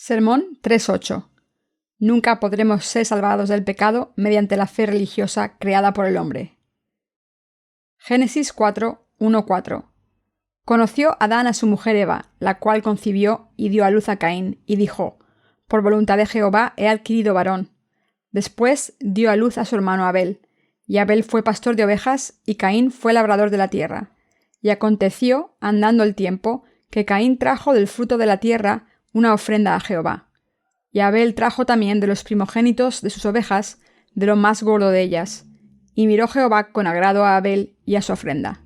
Sermón 3.8. Nunca podremos ser salvados del pecado mediante la fe religiosa creada por el hombre. Génesis 4:1-4. Conoció Adán a su mujer Eva, la cual concibió y dio a luz a Caín, y dijo: Por voluntad de Jehová he adquirido varón. Después dio a luz a su hermano Abel, y Abel fue pastor de ovejas, y Caín fue labrador de la tierra. Y aconteció, andando el tiempo, que Caín trajo del fruto de la tierra una ofrenda a Jehová. Y Abel trajo también de los primogénitos de sus ovejas, de lo más gordo de ellas. Y miró Jehová con agrado a Abel y a su ofrenda.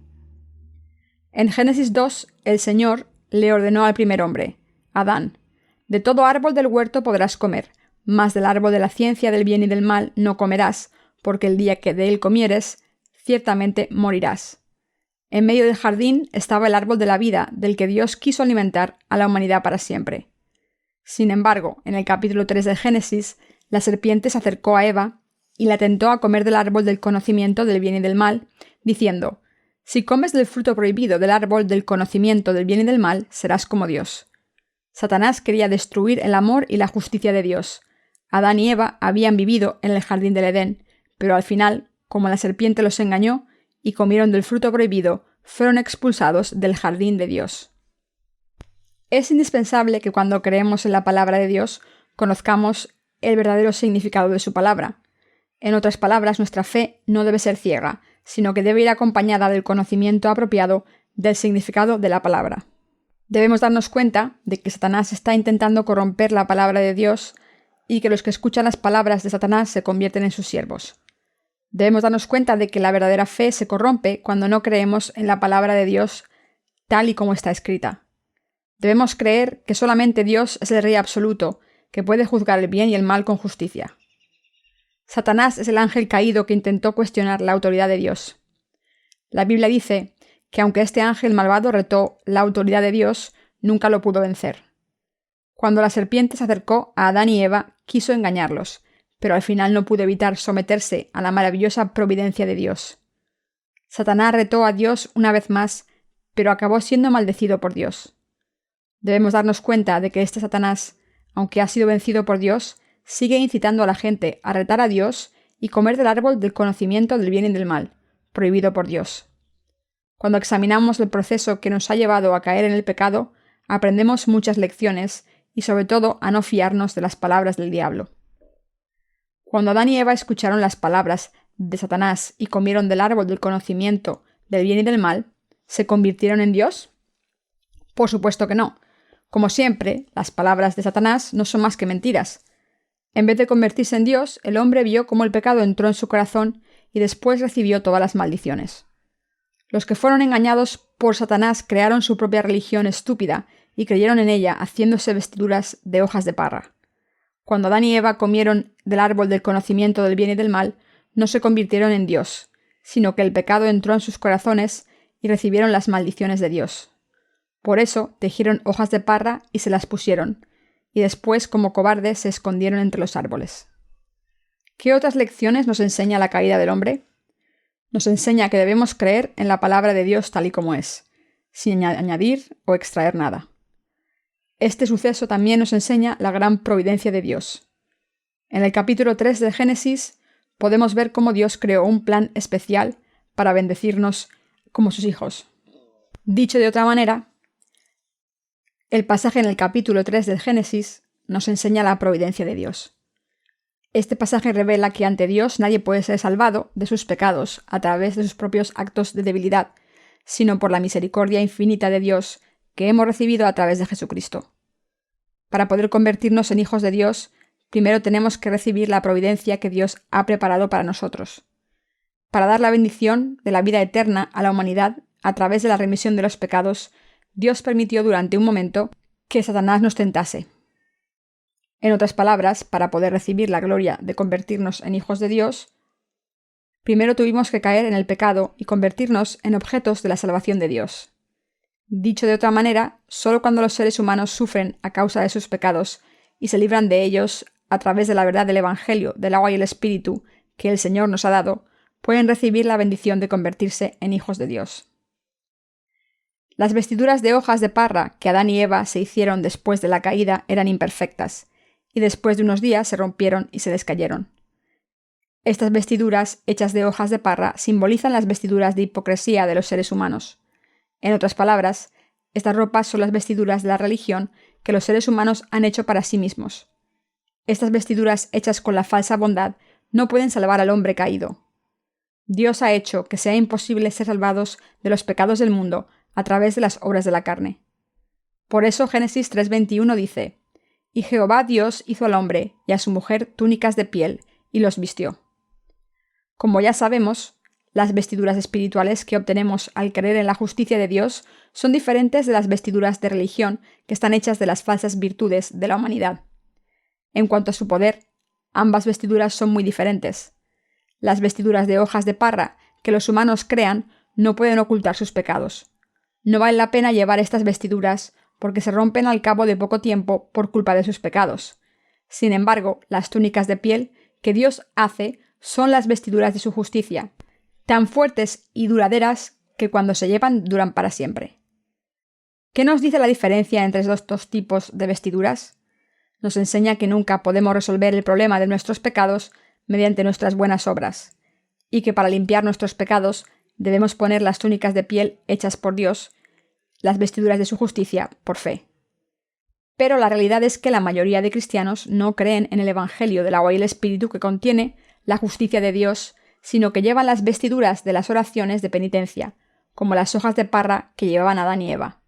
En Génesis 2, el Señor le ordenó al primer hombre, Adán: De todo árbol del huerto podrás comer, mas del árbol de la ciencia del bien y del mal no comerás, porque el día que de él comieres, ciertamente morirás. En medio del jardín estaba el árbol de la vida, del que Dios quiso alimentar a la humanidad para siempre. Sin embargo, en el capítulo 3 de Génesis, la serpiente se acercó a Eva y la tentó a comer del árbol del conocimiento del bien y del mal, diciendo: Si comes del fruto prohibido del árbol del conocimiento del bien y del mal, serás como Dios. Satanás quería destruir el amor y la justicia de Dios. Adán y Eva habían vivido en el jardín del Edén, pero al final, como la serpiente los engañó y comieron del fruto prohibido, fueron expulsados del jardín de Dios. Es indispensable que cuando creemos en la palabra de Dios, conozcamos el verdadero significado de su palabra. En otras palabras, nuestra fe no debe ser ciega, sino que debe ir acompañada del conocimiento apropiado del significado de la palabra. Debemos darnos cuenta de que Satanás está intentando corromper la palabra de Dios y que los que escuchan las palabras de Satanás se convierten en sus siervos. Debemos darnos cuenta de que la verdadera fe se corrompe cuando no creemos en la palabra de Dios tal y como está escrita. Debemos creer que solamente Dios es el Rey absoluto, que puede juzgar el bien y el mal con justicia. Satanás es el ángel caído que intentó cuestionar la autoridad de Dios. La Biblia dice que aunque este ángel malvado retó la autoridad de Dios, nunca lo pudo vencer. Cuando la serpiente se acercó a Adán y Eva, quiso engañarlos, pero al final no pudo evitar someterse a la maravillosa providencia de Dios. Satanás retó a Dios una vez más, pero acabó siendo maldecido por Dios. Debemos darnos cuenta de que este Satanás, aunque ha sido vencido por Dios, sigue incitando a la gente a retar a Dios y comer del árbol del conocimiento del bien y del mal, prohibido por Dios. Cuando examinamos el proceso que nos ha llevado a caer en el pecado, aprendemos muchas lecciones y sobre todo a no fiarnos de las palabras del diablo. Cuando Adán y Eva escucharon las palabras de Satanás y comieron del árbol del conocimiento del bien y del mal, ¿se convirtieron en Dios? Por supuesto que no. Como siempre, las palabras de Satanás no son más que mentiras. En vez de convertirse en Dios, el hombre vio cómo el pecado entró en su corazón y después recibió todas las maldiciones. Los que fueron engañados por Satanás crearon su propia religión estúpida y creyeron en ella haciéndose vestiduras de hojas de parra. Cuando Adán y Eva comieron del árbol del conocimiento del bien y del mal, no se convirtieron en Dios, sino que el pecado entró en sus corazones y recibieron las maldiciones de Dios. Por eso tejieron hojas de parra y se las pusieron, y después, como cobardes, se escondieron entre los árboles. ¿Qué otras lecciones nos enseña la caída del hombre? Nos enseña que debemos creer en la palabra de Dios tal y como es, sin añadir o extraer nada. Este suceso también nos enseña la gran providencia de Dios. En el capítulo 3 de Génesis podemos ver cómo Dios creó un plan especial para bendecirnos como sus hijos. Dicho de otra manera, el pasaje en el capítulo 3 del Génesis nos enseña la providencia de Dios. Este pasaje revela que ante Dios nadie puede ser salvado de sus pecados a través de sus propios actos de debilidad, sino por la misericordia infinita de Dios que hemos recibido a través de Jesucristo. Para poder convertirnos en hijos de Dios, primero tenemos que recibir la providencia que Dios ha preparado para nosotros. Para dar la bendición de la vida eterna a la humanidad a través de la remisión de los pecados, Dios permitió durante un momento que Satanás nos tentase. En otras palabras, para poder recibir la gloria de convertirnos en hijos de Dios, primero tuvimos que caer en el pecado y convertirnos en objetos de la salvación de Dios. Dicho de otra manera, solo cuando los seres humanos sufren a causa de sus pecados y se libran de ellos a través de la verdad del Evangelio, del agua y el Espíritu que el Señor nos ha dado, pueden recibir la bendición de convertirse en hijos de Dios. Las vestiduras de hojas de parra que Adán y Eva se hicieron después de la caída eran imperfectas, y después de unos días se rompieron y se descayeron. Estas vestiduras hechas de hojas de parra simbolizan las vestiduras de hipocresía de los seres humanos. En otras palabras, estas ropas son las vestiduras de la religión que los seres humanos han hecho para sí mismos. Estas vestiduras hechas con la falsa bondad no pueden salvar al hombre caído. Dios ha hecho que sea imposible ser salvados de los pecados del mundo a través de las obras de la carne. Por eso Génesis 3:21 dice: «Y Jehová Dios hizo al hombre y a su mujer túnicas de piel, y los vistió». Como ya sabemos, las vestiduras espirituales que obtenemos al creer en la justicia de Dios son diferentes de las vestiduras de religión que están hechas de las falsas virtudes de la humanidad. En cuanto a su poder, ambas vestiduras son muy diferentes. Las vestiduras de hojas de parra que los humanos crean no pueden ocultar sus pecados. No vale la pena llevar estas vestiduras porque se rompen al cabo de poco tiempo por culpa de sus pecados. Sin embargo, las túnicas de piel que Dios hace son las vestiduras de su justicia, tan fuertes y duraderas que cuando se llevan duran para siempre. ¿Qué nos dice la diferencia entre estos dos tipos de vestiduras? Nos enseña que nunca podemos resolver el problema de nuestros pecados mediante nuestras buenas obras, y que para limpiar nuestros pecados debemos poner las túnicas de piel hechas por Dios, las vestiduras de su justicia, por fe. Pero la realidad es que la mayoría de cristianos no creen en el Evangelio del agua y el Espíritu que contiene la justicia de Dios, sino que llevan las vestiduras de las oraciones de penitencia, como las hojas de parra que llevaban Adán y Eva.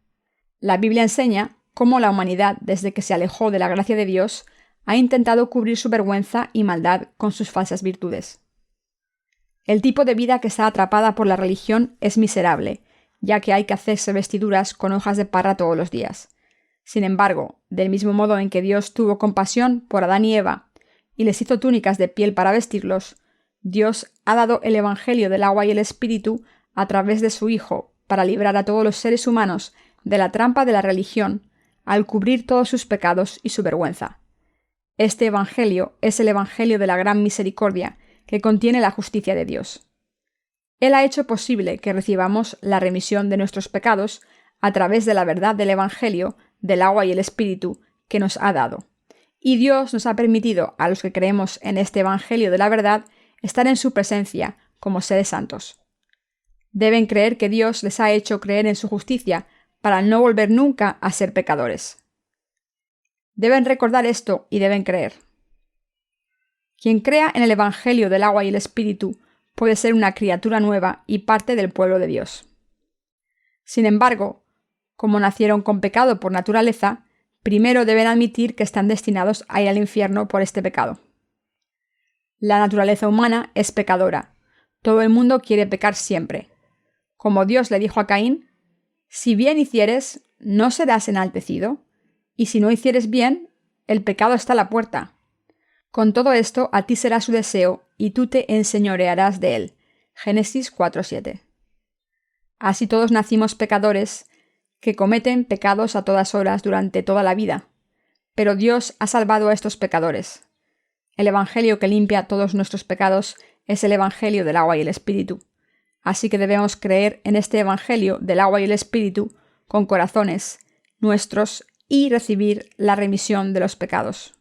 La Biblia enseña cómo la humanidad, desde que se alejó de la gracia de Dios, ha intentado cubrir su vergüenza y maldad con sus falsas virtudes. El tipo de vida que está atrapada por la religión es miserable, ya que hay que hacerse vestiduras con hojas de parra todos los días. Sin embargo, del mismo modo en que Dios tuvo compasión por Adán y Eva y les hizo túnicas de piel para vestirlos, Dios ha dado el Evangelio del agua y el Espíritu a través de su Hijo para librar a todos los seres humanos de la trampa de la religión al cubrir todos sus pecados y su vergüenza. Este Evangelio es el Evangelio de la gran misericordia que contiene la justicia de Dios. Él ha hecho posible que recibamos la remisión de nuestros pecados a través de la verdad del Evangelio del agua y el Espíritu que nos ha dado. Y Dios nos ha permitido a los que creemos en este Evangelio de la verdad estar en su presencia como seres santos. Deben creer que Dios les ha hecho creer en su justicia para no volver nunca a ser pecadores. Deben recordar esto y deben creer. Quien crea en el Evangelio del agua y el Espíritu puede ser una criatura nueva y parte del pueblo de Dios. Sin embargo, como nacieron con pecado por naturaleza, primero deben admitir que están destinados a ir al infierno por este pecado. La naturaleza humana es pecadora. Todo el mundo quiere pecar siempre. Como Dios le dijo a Caín: «Si bien hicieres, no serás enaltecido, y si no hicieres bien, el pecado está a la puerta. Con todo esto, a ti será su deseo, y tú te enseñorearás de él». Génesis 4:7. Así todos nacimos pecadores, que cometen pecados a todas horas durante toda la vida. Pero Dios ha salvado a estos pecadores. El Evangelio que limpia todos nuestros pecados es el Evangelio del agua y el Espíritu. Así que debemos creer en este Evangelio del agua y el Espíritu con corazones nuestros y recibir la remisión de los pecados.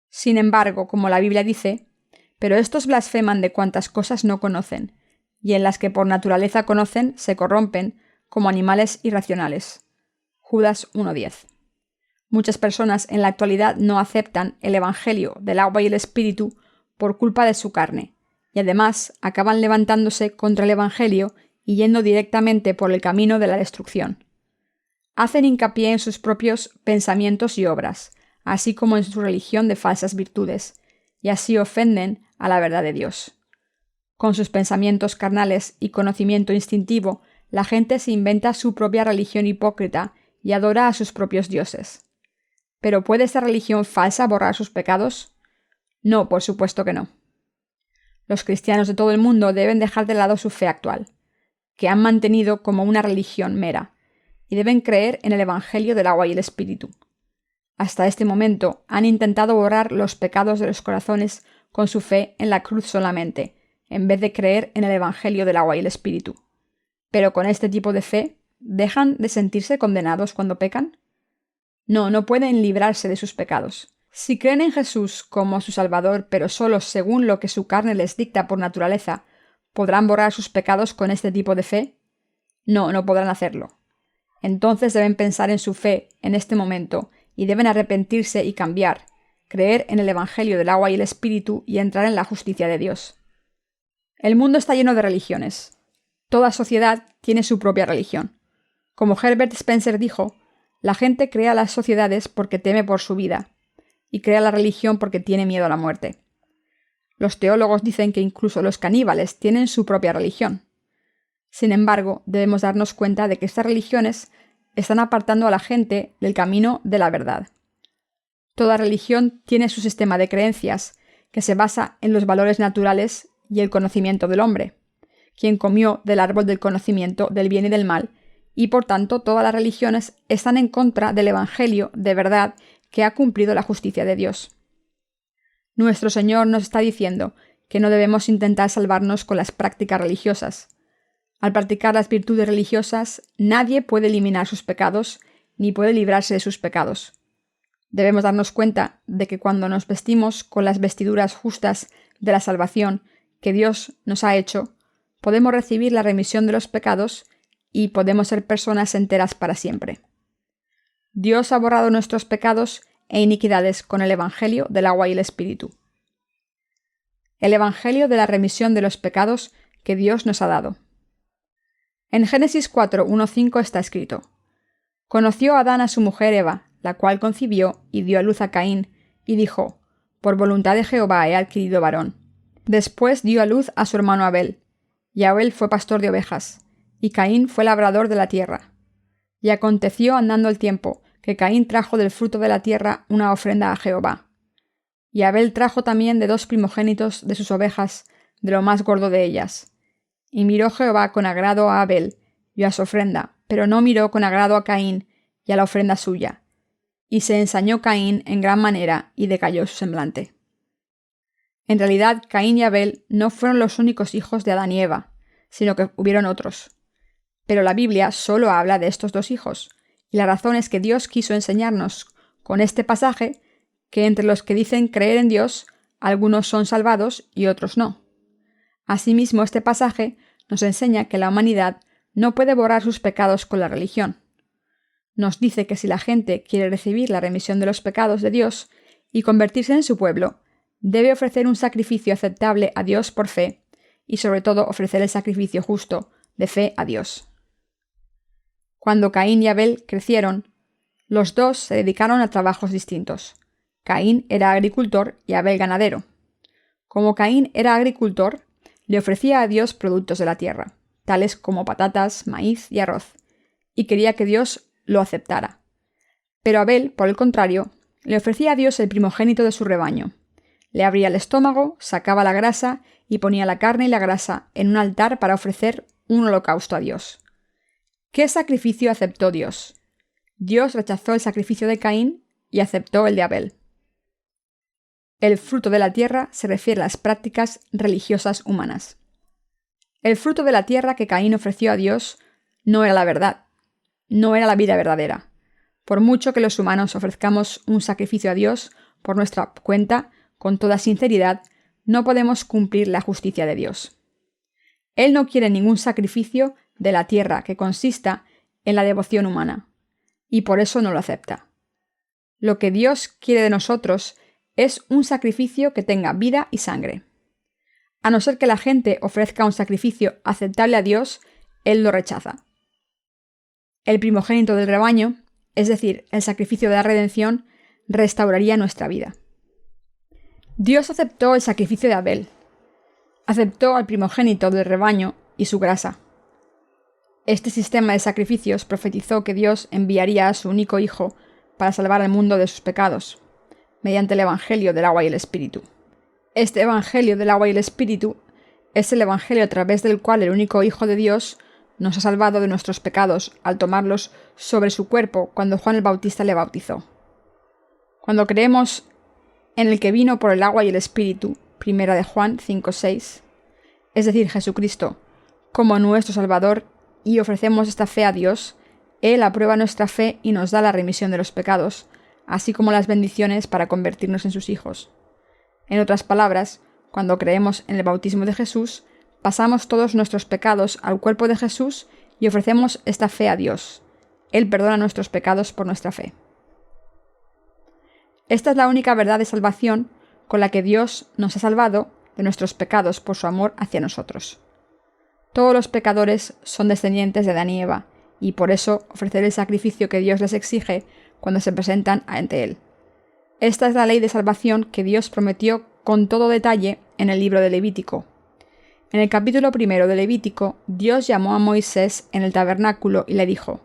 Sin embargo, como la Biblia dice, «Pero estos blasfeman de cuantas cosas no conocen, y en las que por naturaleza conocen se corrompen como animales irracionales». Judas 1:10. Muchas personas en la actualidad no aceptan el Evangelio del agua y el Espíritu por culpa de su carne, y además acaban levantándose contra el Evangelio y yendo directamente por el camino de la destrucción. Hacen hincapié en sus propios pensamientos y obras, así como en su religión de falsas virtudes, y así ofenden a la verdad de Dios. Con sus pensamientos carnales y conocimiento instintivo, la gente se inventa su propia religión hipócrita y adora a sus propios dioses. ¿Pero puede esta religión falsa borrar sus pecados? No, por supuesto que no. Los cristianos de todo el mundo deben dejar de lado su fe actual, que han mantenido como una religión mera, y deben creer en el Evangelio del agua y el Espíritu. Hasta este momento han intentado borrar los pecados de los corazones con su fe en la cruz solamente, en vez de creer en el Evangelio del agua y el Espíritu. Pero con este tipo de fe ¿dejan de sentirse condenados cuando pecan? No pueden librarse de sus pecados. Si creen en Jesús como su Salvador, pero solo según lo que su carne les dicta por naturaleza, ¿podrán borrar sus pecados con este tipo de fe? No podrán hacerlo. Entonces deben pensar en su fe en este momento y deben arrepentirse y cambiar, creer en el Evangelio del agua y el Espíritu y entrar en la justicia de Dios. El mundo está lleno de religiones. Toda sociedad tiene su propia religión. Como Herbert Spencer dijo, la gente crea las sociedades porque teme por su vida, y crea la religión porque tiene miedo a la muerte. Los teólogos dicen que incluso los caníbales tienen su propia religión. Sin embargo, debemos darnos cuenta de que estas religiones están apartando a la gente del camino de la verdad. Toda religión tiene su sistema de creencias, que se basa en los valores naturales y el conocimiento del hombre, quien comió del árbol del conocimiento del bien y del mal, y por tanto todas las religiones están en contra del Evangelio de verdad que ha cumplido la justicia de Dios. Nuestro Señor nos está diciendo que no debemos intentar salvarnos con las prácticas religiosas. Al practicar las virtudes religiosas, nadie puede eliminar sus pecados ni puede librarse de sus pecados. Debemos darnos cuenta de que cuando nos vestimos con las vestiduras justas de la salvación que Dios nos ha hecho, podemos recibir la remisión de los pecados y podemos ser personas enteras para siempre. Dios ha borrado nuestros pecados e iniquidades con el Evangelio del agua y el Espíritu. El Evangelio de la remisión de los pecados que Dios nos ha dado. En Génesis 4:1-5 está escrito: Conoció Adán a su mujer Eva, la cual concibió y dio a luz a Caín, y dijo: Por voluntad de Jehová he adquirido varón. Después dio a luz a su hermano Abel, y Abel fue pastor de ovejas, y Caín fue labrador de la tierra. Y aconteció andando el tiempo, que Caín trajo del fruto de la tierra una ofrenda a Jehová. Y Abel trajo también de 2 primogénitos de sus ovejas, de lo más gordo de ellas. Y miró Jehová con agrado a Abel y a su ofrenda, pero no miró con agrado a Caín y a la ofrenda suya. Y se ensañó Caín en gran manera y decayó su semblante. En realidad, Caín y Abel no fueron los únicos hijos de Adán y Eva, sino que hubieron otros. Pero la Biblia solo habla de estos 2 hijos, y la razón es que Dios quiso enseñarnos con este pasaje que entre los que dicen creer en Dios, algunos son salvados y otros no. Asimismo, este pasaje nos enseña que la humanidad no puede borrar sus pecados con la religión. Nos dice que si la gente quiere recibir la remisión de los pecados de Dios y convertirse en su pueblo, debe ofrecer un sacrificio aceptable a Dios por fe, y sobre todo ofrecer el sacrificio justo de fe a Dios. Cuando Caín y Abel crecieron, los 2 se dedicaron a trabajos distintos. Caín era agricultor y Abel ganadero. Como Caín era agricultor, le ofrecía a Dios productos de la tierra, tales como patatas, maíz y arroz, y quería que Dios lo aceptara. Pero Abel, por el contrario, le ofrecía a Dios el primogénito de su rebaño. Le abría el estómago, sacaba la grasa y ponía la carne y la grasa en un altar para ofrecer un holocausto a Dios. ¿Qué sacrificio aceptó Dios? Dios rechazó el sacrificio de Caín y aceptó el de Abel. El fruto de la tierra se refiere a las prácticas religiosas humanas. El fruto de la tierra que Caín ofreció a Dios no era la verdad, no era la vida verdadera. Por mucho que los humanos ofrezcamos un sacrificio a Dios por nuestra cuenta, con toda sinceridad, no podemos cumplir la justicia de Dios. Él no quiere ningún sacrificio de la tierra que consista en la devoción humana, y por eso no lo acepta. Lo que Dios quiere de nosotros es un sacrificio que tenga vida y sangre. A no ser que la gente ofrezca un sacrificio aceptable a Dios, Él lo rechaza. El primogénito del rebaño, es decir, el sacrificio de la redención, restauraría nuestra vida. Dios aceptó el sacrificio de Abel. Aceptó al primogénito del rebaño y su grasa. Este sistema de sacrificios profetizó que Dios enviaría a su único hijo para salvar al mundo de sus pecados, mediante el Evangelio del agua y el Espíritu. Este Evangelio del agua y el Espíritu es el Evangelio a través del cual el único Hijo de Dios nos ha salvado de nuestros pecados al tomarlos sobre su cuerpo cuando Juan el Bautista le bautizó. Cuando creemos en el que vino por el agua y el Espíritu, 1 de Juan 5:6, es decir, Jesucristo, como nuestro Salvador y ofrecemos esta fe a Dios, Él aprueba nuestra fe y nos da la remisión de los pecados, así como las bendiciones para convertirnos en sus hijos. En otras palabras, cuando creemos en el bautismo de Jesús, pasamos todos nuestros pecados al cuerpo de Jesús y ofrecemos esta fe a Dios. Él perdona nuestros pecados por nuestra fe. Esta es la única verdad de salvación con la que Dios nos ha salvado de nuestros pecados por su amor hacia nosotros. Todos los pecadores son descendientes de Adán y Eva, y por eso ofrecer el sacrificio que Dios les exige cuando se presentan ante Él. Esta es la ley de salvación que Dios prometió con todo detalle en el libro de Levítico. En el capítulo 1 de Levítico, Dios llamó a Moisés en el tabernáculo y le dijo: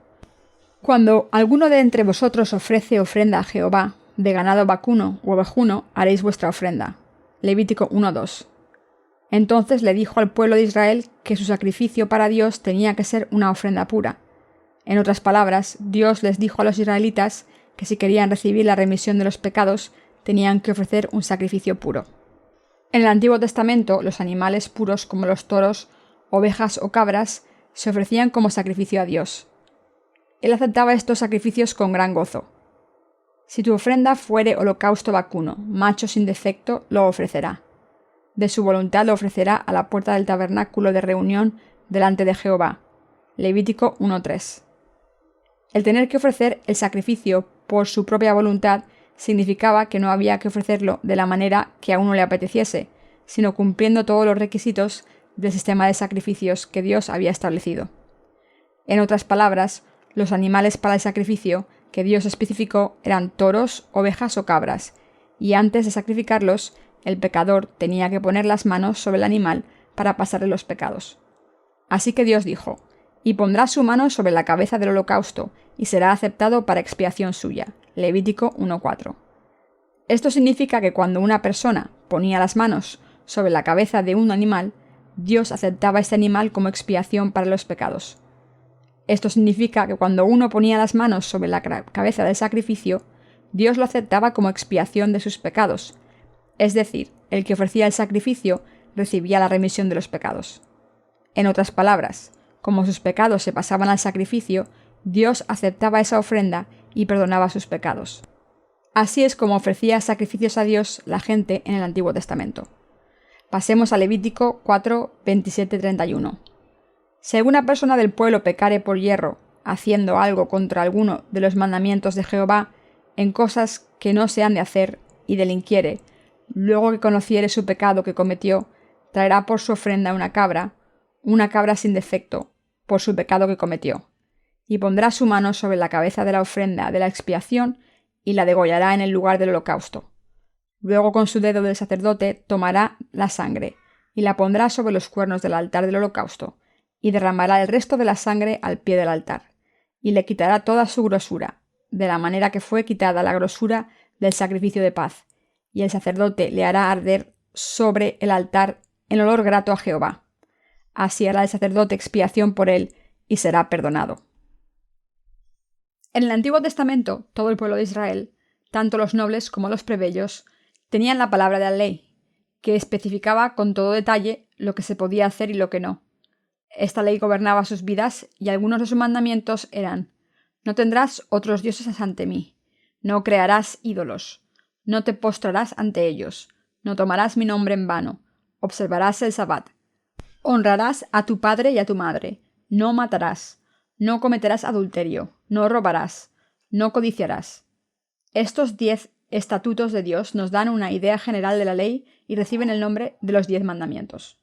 «Cuando alguno de entre vosotros ofrece ofrenda a Jehová, de ganado vacuno u ovejuno, haréis vuestra ofrenda». Levítico 1:2. Entonces le dijo al pueblo de Israel que su sacrificio para Dios tenía que ser una ofrenda pura. En otras palabras, Dios les dijo a los israelitas que si querían recibir la remisión de los pecados, tenían que ofrecer un sacrificio puro. En el Antiguo Testamento, los animales puros como los toros, ovejas o cabras se ofrecían como sacrificio a Dios. Él aceptaba estos sacrificios con gran gozo. Si tu ofrenda fuere holocausto vacuno, macho sin defecto, lo ofrecerá. De su voluntad lo ofrecerá a la puerta del tabernáculo de reunión delante de Jehová. Levítico 1:3. El tener que ofrecer el sacrificio por su propia voluntad significaba que no había que ofrecerlo de la manera que a uno le apeteciese, sino cumpliendo todos los requisitos del sistema de sacrificios que Dios había establecido. En otras palabras, los animales para el sacrificio que Dios especificó eran toros, ovejas o cabras, y antes de sacrificarlos, el pecador tenía que poner las manos sobre el animal para pasarle los pecados. Así que Dios dijo: «Y pondrá su mano sobre la cabeza del holocausto, y será aceptado para expiación suya». Levítico 1:4. Esto significa que cuando una persona ponía las manos sobre la cabeza de un animal, Dios aceptaba este animal como expiación para los pecados. Esto significa que cuando uno ponía las manos sobre la cabeza del sacrificio, Dios lo aceptaba como expiación de sus pecados. Es decir, el que ofrecía el sacrificio recibía la remisión de los pecados. En otras palabras, como sus pecados se pasaban al sacrificio, Dios aceptaba esa ofrenda y perdonaba sus pecados. Así es como ofrecía sacrificios a Dios la gente en el Antiguo Testamento. Pasemos a Levítico 4, 27-31. Si alguna persona del pueblo pecare por yerro, haciendo algo contra alguno de los mandamientos de Jehová, en cosas que no se han de hacer, y delinquiere, luego que conociere su pecado que cometió, traerá por su ofrenda una cabra sin defecto, por su pecado que cometió, y pondrá su mano sobre la cabeza de la ofrenda de la expiación y la degollará en el lugar del holocausto. Luego con su dedo del sacerdote tomará la sangre y la pondrá sobre los cuernos del altar del holocausto, y derramará el resto de la sangre al pie del altar, y le quitará toda su grosura, de la manera que fue quitada la grosura del sacrificio de paz, y el sacerdote le hará arder sobre el altar en olor grato a Jehová. Así hará el sacerdote expiación por él, y será perdonado. En el Antiguo Testamento, todo el pueblo de Israel, tanto los nobles como los plebeyos, tenían la palabra de la ley, que especificaba con todo detalle lo que se podía hacer y lo que no. Esta ley gobernaba sus vidas y algunos de sus mandamientos eran: no tendrás otros dioses ante mí, no crearás ídolos, no te postrarás ante ellos, no tomarás mi nombre en vano, observarás el sabbat, honrarás a tu padre y a tu madre, no matarás, no cometerás adulterio, no robarás, no codiciarás. Estos 10 estatutos de Dios nos dan una idea general de la ley y reciben el nombre de los 10 mandamientos.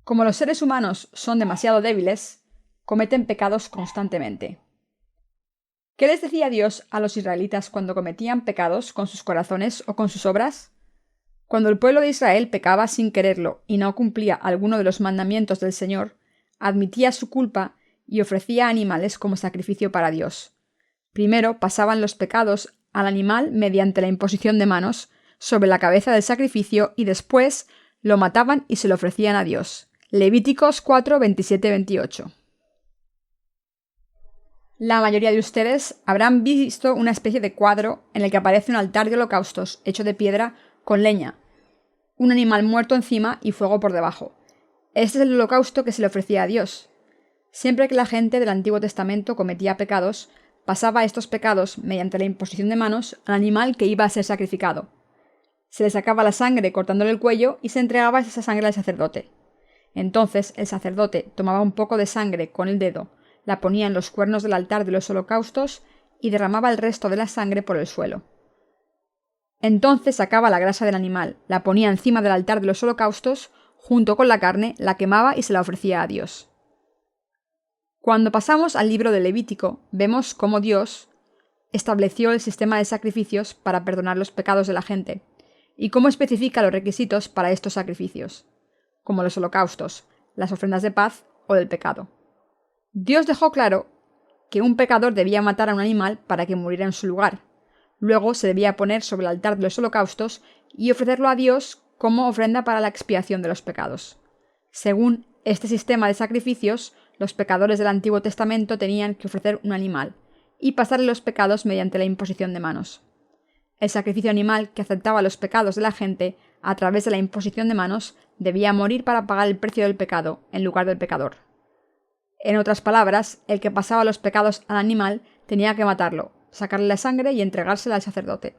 Como los seres humanos son demasiado débiles, cometen pecados constantemente. ¿Qué les decía Dios a los israelitas cuando cometían pecados con sus corazones o con sus obras? Cuando el pueblo de Israel pecaba sin quererlo y no cumplía alguno de los mandamientos del Señor, admitía su culpa y ofrecía animales como sacrificio para Dios. Primero pasaban los pecados al animal mediante la imposición de manos sobre la cabeza del sacrificio y después lo mataban y se lo ofrecían a Dios. Levíticos 4, 27-28. La mayoría de ustedes habrán visto una especie de cuadro en el que aparece un altar de holocaustos hecho de piedra con leña, un animal muerto encima y fuego por debajo. Este es el holocausto que se le ofrecía a Dios. Siempre que la gente del Antiguo Testamento cometía pecados, pasaba estos pecados mediante la imposición de manos al animal que iba a ser sacrificado. Se le sacaba la sangre cortándole el cuello y se entregaba esa sangre al sacerdote. Entonces el sacerdote tomaba un poco de sangre con el dedo, la ponía en los cuernos del altar de los holocaustos y derramaba el resto de la sangre por el suelo. Entonces sacaba la grasa del animal, la ponía encima del altar de los holocaustos, junto con la carne, la quemaba y se la ofrecía a Dios. Cuando pasamos al libro de Levítico, vemos cómo Dios estableció el sistema de sacrificios para perdonar los pecados de la gente, y cómo especifica los requisitos para estos sacrificios, como los holocaustos, las ofrendas de paz o del pecado. Dios dejó claro que un pecador debía matar a un animal para que muriera en su lugar. Luego se debía poner sobre el altar de los holocaustos y ofrecerlo a Dios como ofrenda para la expiación de los pecados. Según este sistema de sacrificios, los pecadores del Antiguo Testamento tenían que ofrecer un animal y pasarle los pecados mediante la imposición de manos. El sacrificio animal que aceptaba los pecados de la gente a través de la imposición de manos debía morir para pagar el precio del pecado en lugar del pecador. En otras palabras, el que pasaba los pecados al animal tenía que matarlo, sacarle la sangre y entregársela al sacerdote.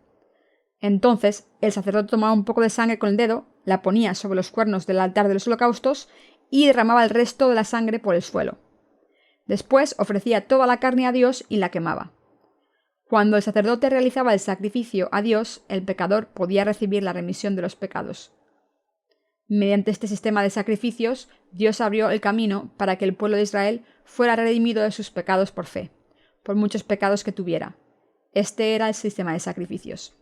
Entonces, el sacerdote tomaba un poco de sangre con el dedo, la ponía sobre los cuernos del altar de los holocaustos y derramaba el resto de la sangre por el suelo. Después ofrecía toda la carne a Dios y la quemaba. Cuando el sacerdote realizaba el sacrificio a Dios, el pecador podía recibir la remisión de los pecados. Mediante este sistema de sacrificios, Dios abrió el camino para que el pueblo de Israel fuera redimido de sus pecados por fe, por muchos pecados que tuviera. Este era el sistema de sacrificios.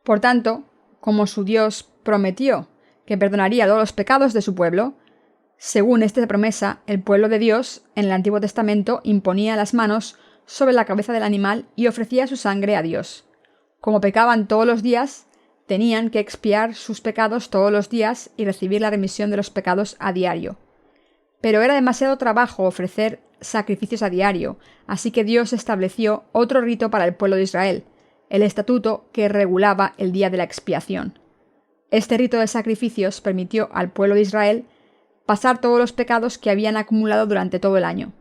Por tanto, como su Dios prometió que perdonaría todos los pecados de su pueblo, según esta promesa, el pueblo de Dios, en el Antiguo Testamento, imponía las manos sobre la cabeza del animal y ofrecía su sangre a Dios. Como pecaban todos los días, tenían que expiar sus pecados todos los días y recibir la remisión de los pecados a diario. Pero era demasiado trabajo ofrecer sacrificios a diario, así que Dios estableció otro rito para el pueblo de Israel, el estatuto que regulaba el día de la expiación. Este rito de sacrificios permitió al pueblo de Israel pasar todos los pecados que habían acumulado durante todo el año.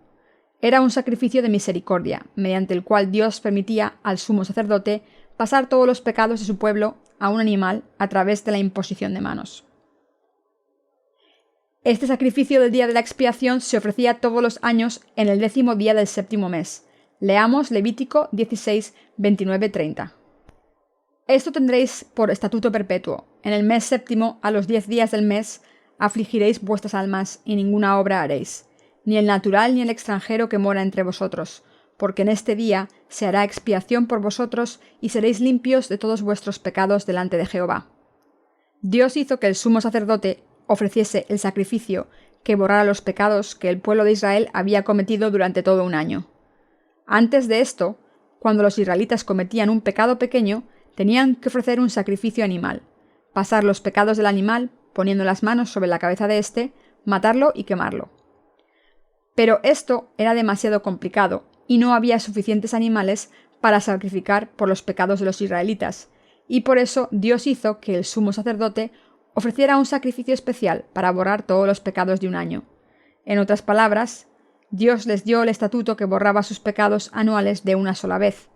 Era un sacrificio de misericordia, mediante el cual Dios permitía al sumo sacerdote pasar todos los pecados de su pueblo a un animal a través de la imposición de manos. Este sacrificio del día de la expiación se ofrecía todos los años en el 10º día del 7º mes. Leamos Levítico 16, 29-30. Esto tendréis por estatuto perpetuo. En el mes 7º, a los 10 días del mes, afligiréis vuestras almas y ninguna obra haréis, ni el natural ni el extranjero que mora entre vosotros, porque en este día se hará expiación por vosotros y seréis limpios de todos vuestros pecados delante de Jehová. Dios hizo que el sumo sacerdote ofreciese el sacrificio que borrara los pecados que el pueblo de Israel había cometido durante todo un año. Antes de esto, cuando los israelitas cometían un pecado pequeño, tenían que ofrecer un sacrificio animal, pasar los pecados del animal poniendo las manos sobre la cabeza de éste, matarlo y quemarlo. Pero esto era demasiado complicado y no había suficientes animales para sacrificar por los pecados de los israelitas, y por eso Dios hizo que el sumo sacerdote ofreciera un sacrificio especial para borrar todos los pecados de un año. En otras palabras, Dios les dio el estatuto que borraba sus pecados anuales de una sola vez.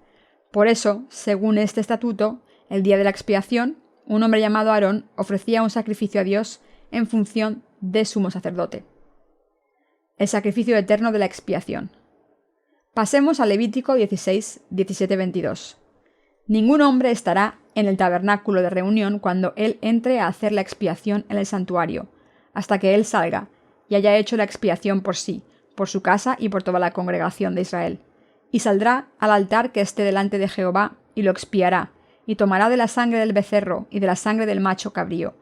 Por eso, según este estatuto, el día de la expiación, un hombre llamado Aarón ofrecía un sacrificio a Dios en función de sumo sacerdote. El sacrificio eterno de la expiación. Pasemos a Levítico 16, 17-22. Ningún hombre estará en el tabernáculo de reunión cuando él entre a hacer la expiación en el santuario, hasta que él salga y haya hecho la expiación por sí, por su casa y por toda la congregación de Israel. Y saldrá al altar que esté delante de Jehová y lo expiará, y tomará de la sangre del becerro y de la sangre del macho cabrío,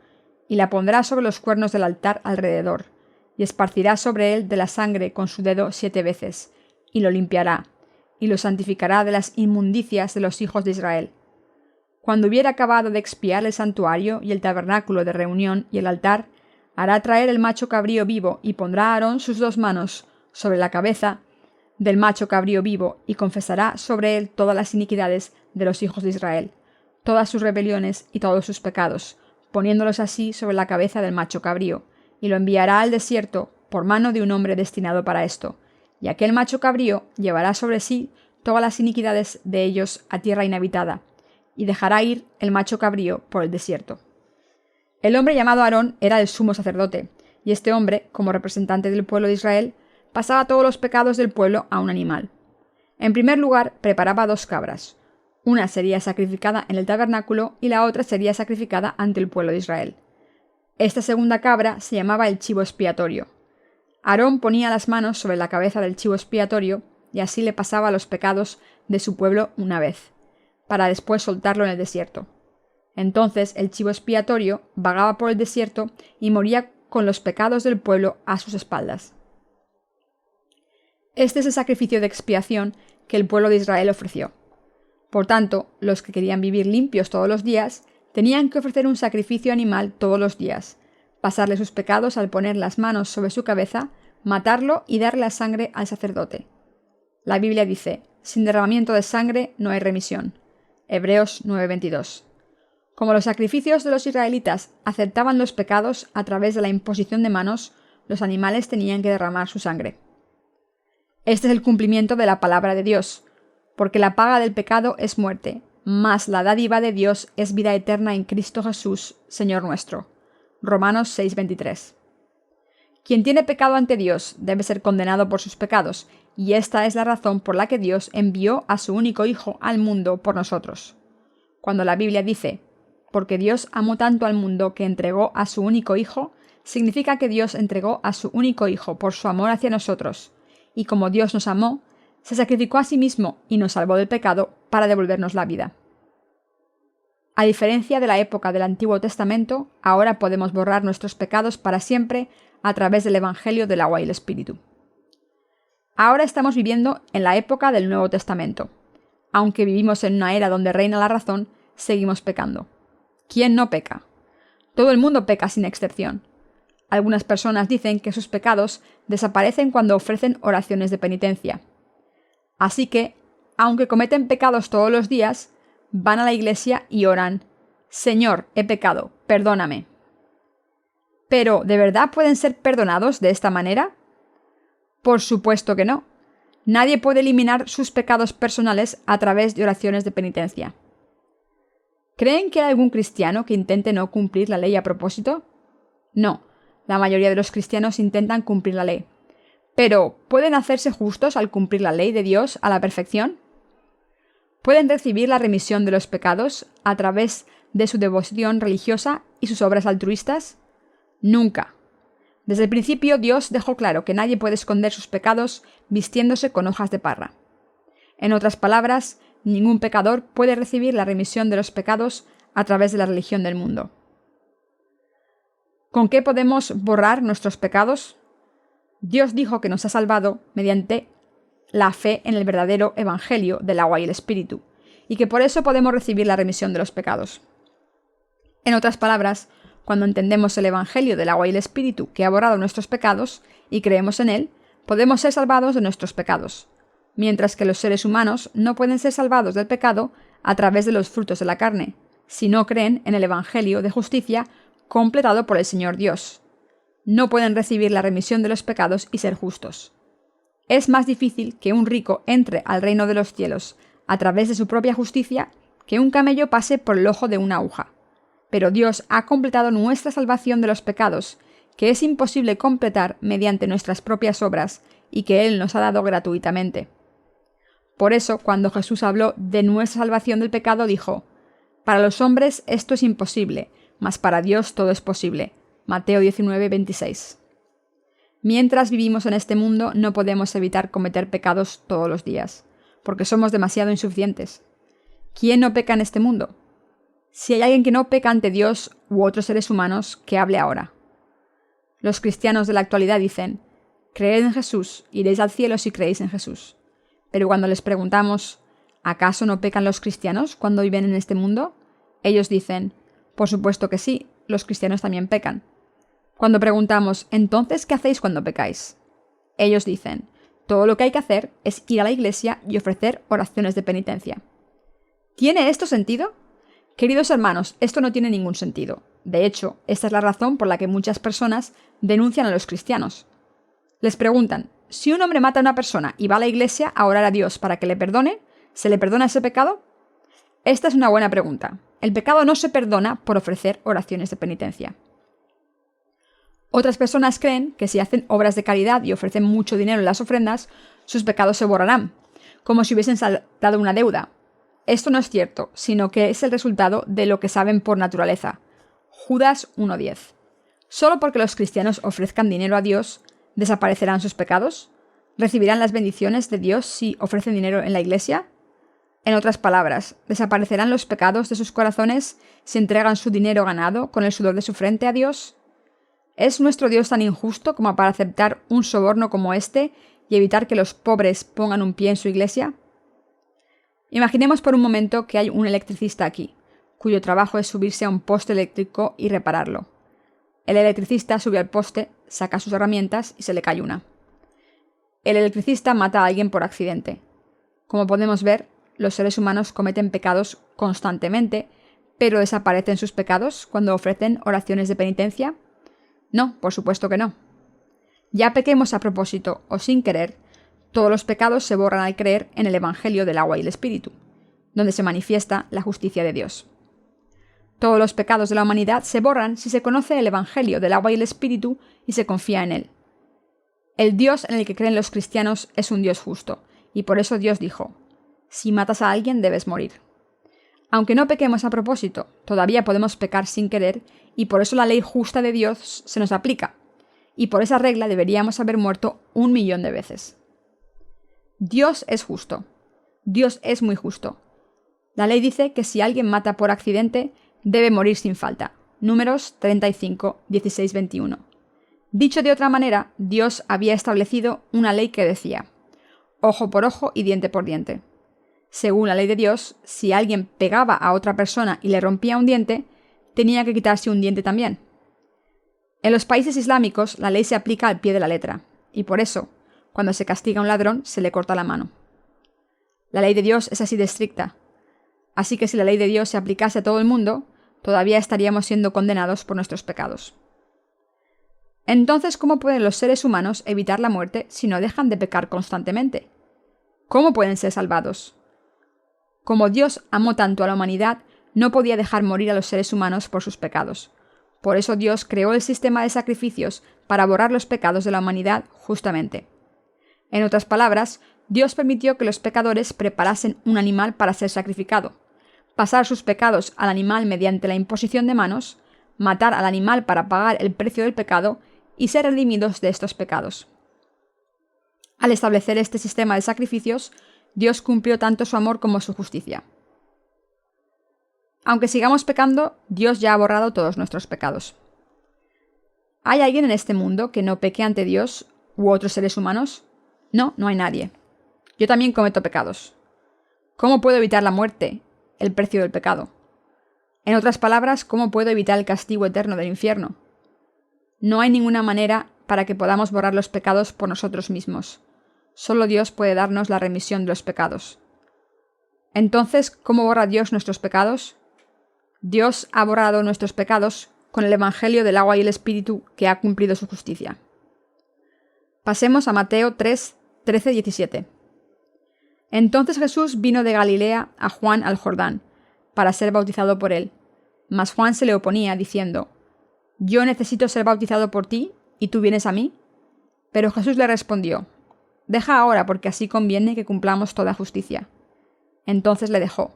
y la pondrá sobre los cuernos del altar alrededor, y esparcirá sobre él de la sangre con su dedo 7 veces, y lo limpiará, y lo santificará de las inmundicias de los hijos de Israel. Cuando hubiera acabado de expiar el santuario y el tabernáculo de reunión y el altar, hará traer el macho cabrío vivo y pondrá a Aarón sus 2 manos sobre la cabeza del macho cabrío vivo y confesará sobre él todas las iniquidades de los hijos de Israel, todas sus rebeliones y todos sus pecados, poniéndolos así sobre la cabeza del macho cabrío, y lo enviará al desierto por mano de un hombre destinado para esto, y aquel macho cabrío llevará sobre sí todas las iniquidades de ellos a tierra inhabitada, y dejará ir el macho cabrío por el desierto. El hombre llamado Aarón era el sumo sacerdote, y este hombre, como representante del pueblo de Israel, pasaba todos los pecados del pueblo a un animal. En primer lugar, preparaba 2 cabras. Una sería sacrificada en el tabernáculo y la otra sería sacrificada ante el pueblo de Israel. Esta segunda cabra se llamaba el chivo expiatorio. Aarón ponía las manos sobre la cabeza del chivo expiatorio y así le pasaba los pecados de su pueblo una vez, para después soltarlo en el desierto. Entonces el chivo expiatorio vagaba por el desierto y moría con los pecados del pueblo a sus espaldas. Este es el sacrificio de expiación que el pueblo de Israel ofreció. Por tanto, los que querían vivir limpios todos los días tenían que ofrecer un sacrificio animal todos los días, pasarle sus pecados al poner las manos sobre su cabeza, matarlo y darle la sangre al sacerdote. La Biblia dice: sin derramamiento de sangre no hay remisión. Hebreos 9:22. Como los sacrificios de los israelitas aceptaban los pecados a través de la imposición de manos, los animales tenían que derramar su sangre. Este es el cumplimiento de la palabra de Dios, porque la paga del pecado es muerte, mas la dádiva de Dios es vida eterna en Cristo Jesús, Señor nuestro. Romanos 6:23. Quien tiene pecado ante Dios debe ser condenado por sus pecados, y esta es la razón por la que Dios envió a su único Hijo al mundo por nosotros. Cuando la Biblia dice: porque Dios amó tanto al mundo que entregó a su único Hijo, significa que Dios entregó a su único Hijo por su amor hacia nosotros, y como Dios nos amó, se sacrificó a sí mismo y nos salvó del pecado para devolvernos la vida. A diferencia de la época del Antiguo Testamento, ahora podemos borrar nuestros pecados para siempre a través del Evangelio del agua y el Espíritu. Ahora estamos viviendo en la época del Nuevo Testamento. Aunque vivimos en una era donde reina la razón, seguimos pecando. ¿Quién no peca? Todo el mundo peca sin excepción. Algunas personas dicen que sus pecados desaparecen cuando ofrecen oraciones de penitencia. Así que, aunque cometen pecados todos los días, van a la iglesia y oran: Señor, he pecado, perdóname. Pero, ¿de verdad pueden ser perdonados de esta manera? Por supuesto que no. Nadie puede eliminar sus pecados personales a través de oraciones de penitencia. ¿Creen que hay algún cristiano que intente no cumplir la ley a propósito? No, la mayoría de los cristianos intentan cumplir la ley. Pero, ¿pueden hacerse justos al cumplir la ley de Dios a la perfección? ¿Pueden recibir la remisión de los pecados a través de su devoción religiosa y sus obras altruistas? Nunca. Desde el principio Dios dejó claro que nadie puede esconder sus pecados vistiéndose con hojas de parra. En otras palabras, ningún pecador puede recibir la remisión de los pecados a través de la religión del mundo. ¿Con qué podemos borrar nuestros pecados? Dios dijo que nos ha salvado mediante la fe en el verdadero Evangelio del agua y el Espíritu, y que por eso podemos recibir la remisión de los pecados. En otras palabras, cuando entendemos el Evangelio del agua y el Espíritu que ha borrado nuestros pecados y creemos en él, podemos ser salvados de nuestros pecados, mientras que los seres humanos no pueden ser salvados del pecado a través de los frutos de la carne, si no creen en el Evangelio de justicia completado por el Señor Dios. No pueden recibir la remisión de los pecados y ser justos. Es más difícil que un rico entre al reino de los cielos a través de su propia justicia que un camello pase por el ojo de una aguja. Pero Dios ha completado nuestra salvación de los pecados, que es imposible completar mediante nuestras propias obras y que Él nos ha dado gratuitamente. Por eso, cuando Jesús habló de nuestra salvación del pecado, dijo: para los hombres esto es imposible, mas para Dios todo es posible. Mateo 19:26. Mientras vivimos en este mundo, no podemos evitar cometer pecados todos los días, porque somos demasiado insuficientes. ¿Quién no peca en este mundo? Si hay alguien que no peca ante Dios u otros seres humanos, que hable ahora. Los cristianos de la actualidad dicen: creed en Jesús, iréis al cielo si creéis en Jesús. Pero cuando les preguntamos: ¿acaso no pecan los cristianos cuando viven en este mundo? Ellos dicen: por supuesto que sí, los cristianos también pecan. Cuando preguntamos: ¿entonces qué hacéis cuando pecáis? Ellos dicen: todo lo que hay que hacer es ir a la iglesia y ofrecer oraciones de penitencia. ¿Tiene esto sentido? Queridos hermanos, esto no tiene ningún sentido. De hecho, esta es la razón por la que muchas personas denuncian a los cristianos. Les preguntan, si un hombre mata a una persona y va a la iglesia a orar a Dios para que le perdone, ¿se le perdona ese pecado? Esta es una buena pregunta. El pecado no se perdona por ofrecer oraciones de penitencia. Otras personas creen que si hacen obras de caridad y ofrecen mucho dinero en las ofrendas, sus pecados se borrarán, como si hubiesen saldado una deuda. Esto no es cierto, sino que es el resultado de lo que saben por naturaleza. Judas 1:10. ¿Solo porque los cristianos ofrezcan dinero a Dios, desaparecerán sus pecados? ¿Recibirán las bendiciones de Dios si ofrecen dinero en la iglesia? En otras palabras, ¿desaparecerán los pecados de sus corazones si entregan su dinero ganado con el sudor de su frente a Dios? ¿Es nuestro Dios tan injusto como para aceptar un soborno como este y evitar que los pobres pongan un pie en su iglesia? Imaginemos por un momento que hay un electricista aquí, cuyo trabajo es subirse a un poste eléctrico y repararlo. El electricista sube al poste, saca sus herramientas y se le cae una. El electricista mata a alguien por accidente. Como podemos ver, los seres humanos cometen pecados constantemente, pero ¿desaparecen sus pecados cuando ofrecen oraciones de penitencia? No, por supuesto que no. Ya pequemos a propósito o sin querer, todos los pecados se borran al creer en el Evangelio del agua y el Espíritu, donde se manifiesta la justicia de Dios. Todos los pecados de la humanidad se borran si se conoce el Evangelio del agua y el Espíritu y se confía en él. El Dios en el que creen los cristianos es un Dios justo, y por eso Dios dijo: si matas a alguien debes morir. Aunque no pequemos a propósito, todavía podemos pecar sin querer, y por eso la ley justa de Dios se nos aplica, y por esa regla deberíamos haber muerto 1.000.000 de veces. Dios es justo. Dios es muy justo. La ley dice que si alguien mata por accidente, debe morir sin falta. Números 35, 16, 21. Dicho de otra manera, Dios había establecido una ley que decía: ojo por ojo y diente por diente. Según la ley de Dios, si alguien pegaba a otra persona y le rompía un diente, tenía que quitarse un diente también. En los países islámicos, la ley se aplica al pie de la letra, y por eso, cuando se castiga a un ladrón, se le corta la mano. La ley de Dios es así de estricta. Así que si la ley de Dios se aplicase a todo el mundo, todavía estaríamos siendo condenados por nuestros pecados. Entonces, ¿cómo pueden los seres humanos evitar la muerte si no dejan de pecar constantemente? ¿Cómo pueden ser salvados? Como Dios amó tanto a la humanidad, no podía dejar morir a los seres humanos por sus pecados. Por eso Dios creó el sistema de sacrificios para borrar los pecados de la humanidad justamente. En otras palabras, Dios permitió que los pecadores preparasen un animal para ser sacrificado, pasar sus pecados al animal mediante la imposición de manos, matar al animal para pagar el precio del pecado y ser redimidos de estos pecados. Al establecer este sistema de sacrificios, Dios cumplió tanto su amor como su justicia. Aunque sigamos pecando, Dios ya ha borrado todos nuestros pecados. ¿Hay alguien en este mundo que no peque ante Dios u otros seres humanos? No, no hay nadie. Yo también cometo pecados. ¿Cómo puedo evitar la muerte, el precio del pecado? En otras palabras, ¿cómo puedo evitar el castigo eterno del infierno? No hay ninguna manera para que podamos borrar los pecados por nosotros mismos. Solo Dios puede darnos la remisión de los pecados. Entonces, ¿cómo borra Dios nuestros pecados? Dios ha borrado nuestros pecados con el Evangelio del agua y el Espíritu que ha cumplido su justicia. Pasemos a Mateo 3, 13, 17. Entonces Jesús vino de Galilea a Juan al Jordán, para ser bautizado por él. Mas Juan se le oponía, diciendo: ¿yo necesito ser bautizado por ti, y tú vienes a mí? Pero Jesús le respondió: deja ahora, porque así conviene que cumplamos toda justicia. Entonces le dejó.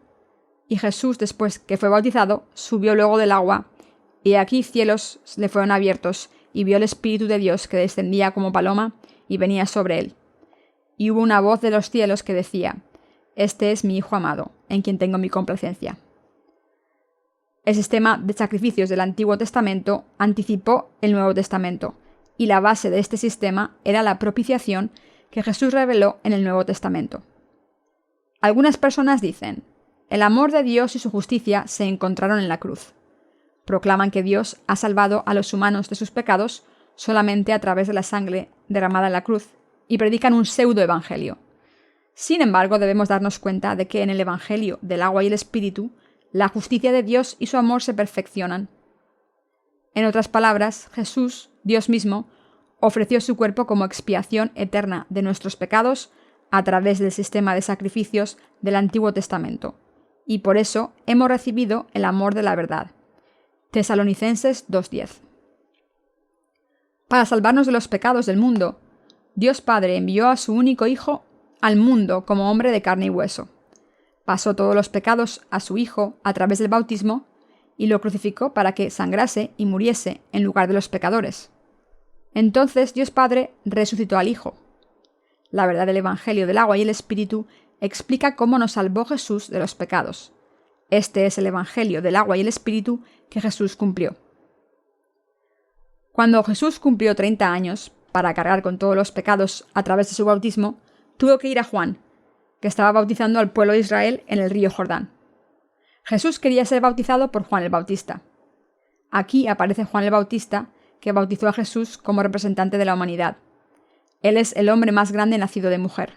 Y Jesús, después que fue bautizado, subió luego del agua, y aquí cielos le fueron abiertos, y vio el Espíritu de Dios que descendía como paloma y venía sobre él. Y hubo una voz de los cielos que decía: este es mi Hijo amado, en quien tengo mi complacencia. El sistema de sacrificios del Antiguo Testamento anticipó el Nuevo Testamento, y la base de este sistema era la propiciación que Jesús reveló en el Nuevo Testamento. Algunas personas dicen: el amor de Dios y su justicia se encontraron en la cruz. Proclaman que Dios ha salvado a los humanos de sus pecados solamente a través de la sangre derramada en la cruz, y predican un pseudo-evangelio. Sin embargo, debemos darnos cuenta de que en el Evangelio del agua y el Espíritu, la justicia de Dios y su amor se perfeccionan. En otras palabras, Jesús, Dios mismo, ofreció su cuerpo como expiación eterna de nuestros pecados a través del sistema de sacrificios del Antiguo Testamento, y por eso hemos recibido el amor de la verdad. Tesalonicenses 2:10. Para salvarnos de los pecados del mundo, Dios Padre envió a su único Hijo al mundo como hombre de carne y hueso. Pasó todos los pecados a su Hijo a través del bautismo y lo crucificó para que sangrase y muriese en lugar de los pecadores. Entonces Dios Padre resucitó al Hijo. La verdad del Evangelio del agua y el Espíritu explica cómo nos salvó Jesús de los pecados. Este es el Evangelio del agua y el Espíritu que Jesús cumplió. Cuando Jesús cumplió 30 años, para cargar con todos los pecados a través de su bautismo, tuvo que ir a Juan, que estaba bautizando al pueblo de Israel en el río Jordán. Jesús quería ser bautizado por Juan el Bautista. Aquí aparece Juan el Bautista, que bautizó a Jesús como representante de la humanidad. Él es el hombre más grande nacido de mujer.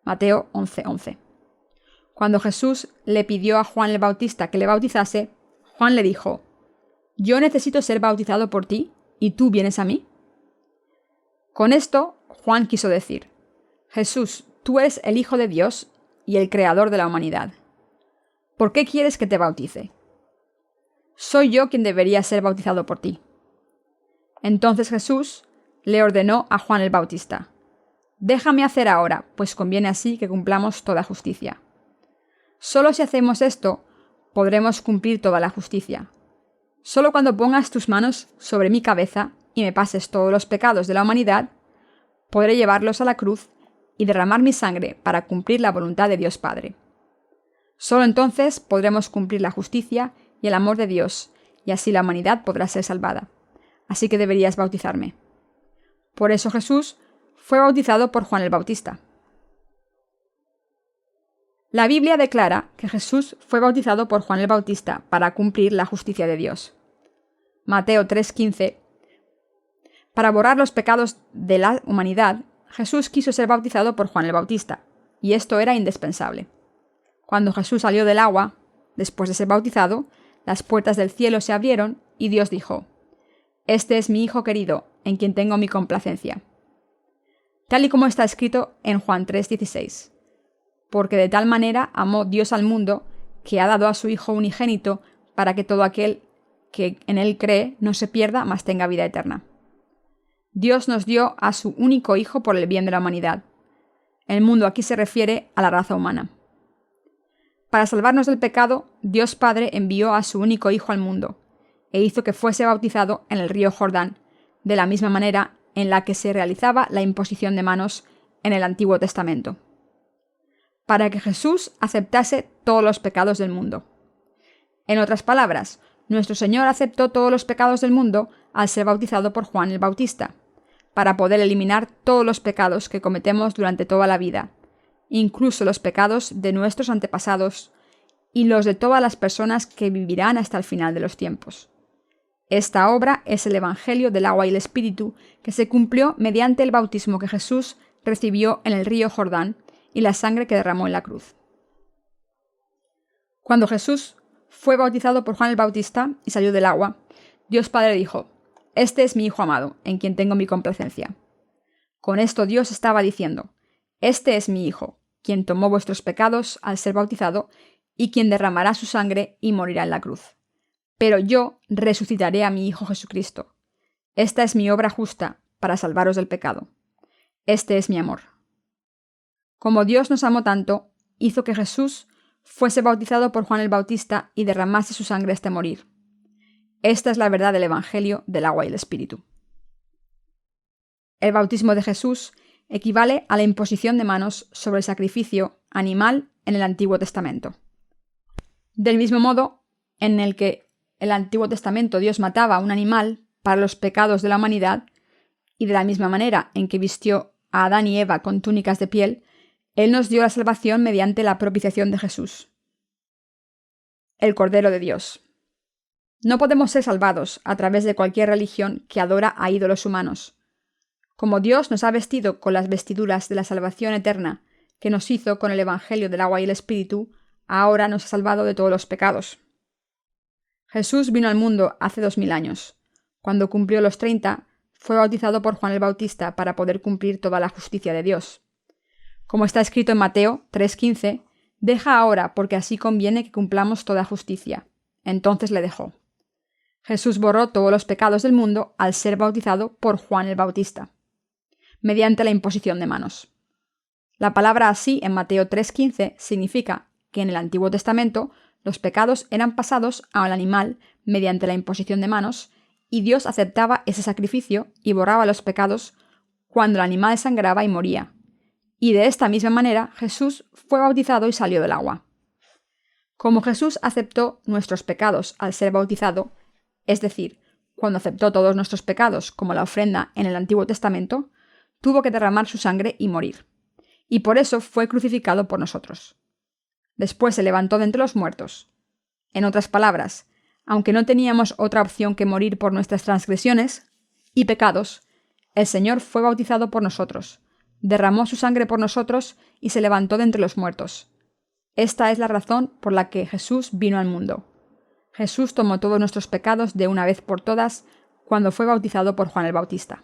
Mateo 11:11. Cuando Jesús le pidió a Juan el Bautista que le bautizase, Juan le dijo: «Yo necesito ser bautizado por ti, ¿y tú vienes a mí?». Con esto, Juan quiso decir: «Jesús, tú eres el Hijo de Dios y el Creador de la humanidad. ¿Por qué quieres que te bautice? Soy yo quien debería ser bautizado por ti». Entonces Jesús le ordenó a Juan el Bautista: «Déjame hacer ahora, pues conviene así que cumplamos toda justicia». Solo si hacemos esto, podremos cumplir toda la justicia. Solo cuando pongas tus manos sobre mi cabeza y me pases todos los pecados de la humanidad, podré llevarlos a la cruz y derramar mi sangre para cumplir la voluntad de Dios Padre. Solo entonces podremos cumplir la justicia y el amor de Dios, y así la humanidad podrá ser salvada. Así que deberías bautizarme. Por eso Jesús fue bautizado por Juan el Bautista. La Biblia declara que Jesús fue bautizado por Juan el Bautista para cumplir la justicia de Dios. Mateo 3:15. Para borrar los pecados de la humanidad, Jesús quiso ser bautizado por Juan el Bautista, y esto era indispensable. Cuando Jesús salió del agua, después de ser bautizado, las puertas del cielo se abrieron y Dios dijo: «Este es mi Hijo querido, en quien tengo mi complacencia». Tal y como está escrito en Juan 3:16. Porque de tal manera amó Dios al mundo, que ha dado a su Hijo unigénito, para que todo aquel que en él cree no se pierda, mas tenga vida eterna. Dios nos dio a su único Hijo por el bien de la humanidad. El mundo aquí se refiere a la raza humana. Para salvarnos del pecado, Dios Padre envió a su único Hijo al mundo, e hizo que fuese bautizado en el río Jordán, de la misma manera en la que se realizaba la imposición de manos en el Antiguo Testamento, para que Jesús aceptase todos los pecados del mundo. En otras palabras, nuestro Señor aceptó todos los pecados del mundo al ser bautizado por Juan el Bautista, para poder eliminar todos los pecados que cometemos durante toda la vida, incluso los pecados de nuestros antepasados y los de todas las personas que vivirán hasta el final de los tiempos. Esta obra es el Evangelio del agua y el Espíritu que se cumplió mediante el bautismo que Jesús recibió en el río Jordán y la sangre que derramó en la cruz. Cuando Jesús fue bautizado por Juan el Bautista y salió del agua, Dios Padre dijo: «Este es mi Hijo amado, en quien tengo mi complacencia». Con esto Dios estaba diciendo: «Este es mi Hijo, quien tomó vuestros pecados al ser bautizado y quien derramará su sangre y morirá en la cruz. Pero yo resucitaré a mi Hijo Jesucristo. Esta es mi obra justa para salvaros del pecado. Este es mi amor». Como Dios nos amó tanto, hizo que Jesús fuese bautizado por Juan el Bautista y derramase su sangre hasta morir. Esta es la verdad del Evangelio del agua y el Espíritu. El bautismo de Jesús equivale a la imposición de manos sobre el sacrificio animal en el Antiguo Testamento. Del mismo modo en el que en el Antiguo Testamento Dios mataba a un animal para los pecados de la humanidad, y de la misma manera en que vistió a Adán y Eva con túnicas de piel, Él nos dio la salvación mediante la propiciación de Jesús, el Cordero de Dios. No podemos ser salvados a través de cualquier religión que adora a ídolos humanos. Como Dios nos ha vestido con las vestiduras de la salvación eterna que nos hizo con el Evangelio del agua y el Espíritu, ahora nos ha salvado de todos los pecados. Jesús vino al mundo hace 2000 años. Cuando cumplió los 30, fue bautizado por Juan el Bautista para poder cumplir toda la justicia de Dios. Como está escrito en Mateo 3:15, deja ahora, porque así conviene que cumplamos toda justicia. Entonces le dejó. Jesús borró todos los pecados del mundo al ser bautizado por Juan el Bautista, mediante la imposición de manos. La palabra así en Mateo 3:15 significa que en el Antiguo Testamento los pecados eran pasados al animal mediante la imposición de manos, y Dios aceptaba ese sacrificio y borraba los pecados cuando el animal sangraba y moría. Y de esta misma manera Jesús fue bautizado y salió del agua. Como Jesús aceptó nuestros pecados al ser bautizado, es decir, cuando aceptó todos nuestros pecados como la ofrenda en el Antiguo Testamento, tuvo que derramar su sangre y morir. Y por eso fue crucificado por nosotros. Después se levantó de entre los muertos. En otras palabras, aunque no teníamos otra opción que morir por nuestras transgresiones y pecados, el Señor fue bautizado por nosotros, derramó su sangre por nosotros y se levantó de entre los muertos. Esta es la razón por la que Jesús vino al mundo. Jesús tomó todos nuestros pecados de una vez por todas cuando fue bautizado por Juan el Bautista.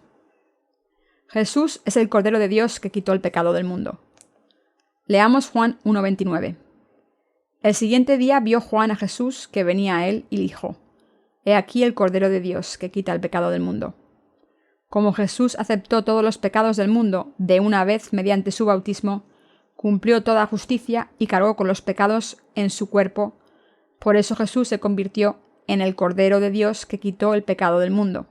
Jesús es el Cordero de Dios que quitó el pecado del mundo. Leamos Juan 1:29. El siguiente día vio Juan a Jesús que venía a él y dijo: He aquí el Cordero de Dios que quita el pecado del mundo. Como Jesús aceptó todos los pecados del mundo de una vez mediante su bautismo, cumplió toda justicia y cargó con los pecados en su cuerpo. Por eso Jesús se convirtió en el Cordero de Dios que quitó el pecado del mundo.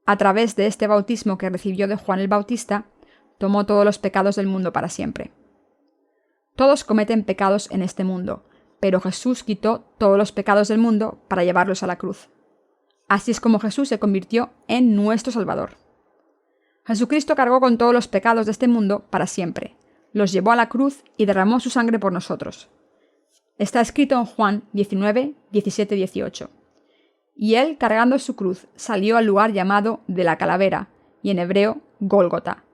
A través de este bautismo que recibió de Juan el Bautista, tomó todos los pecados del mundo para siempre. Todos cometen pecados en este mundo, pero Jesús quitó todos los pecados del mundo para llevarlos a la cruz. Así es como Jesús se convirtió en nuestro Salvador. Jesucristo cargó con todos los pecados de este mundo para siempre, los llevó a la cruz y derramó su sangre por nosotros. Está escrito en Juan 19, 17, 18. Y él, cargando su cruz, salió al lugar llamado de la calavera, y en hebreo, Gólgota.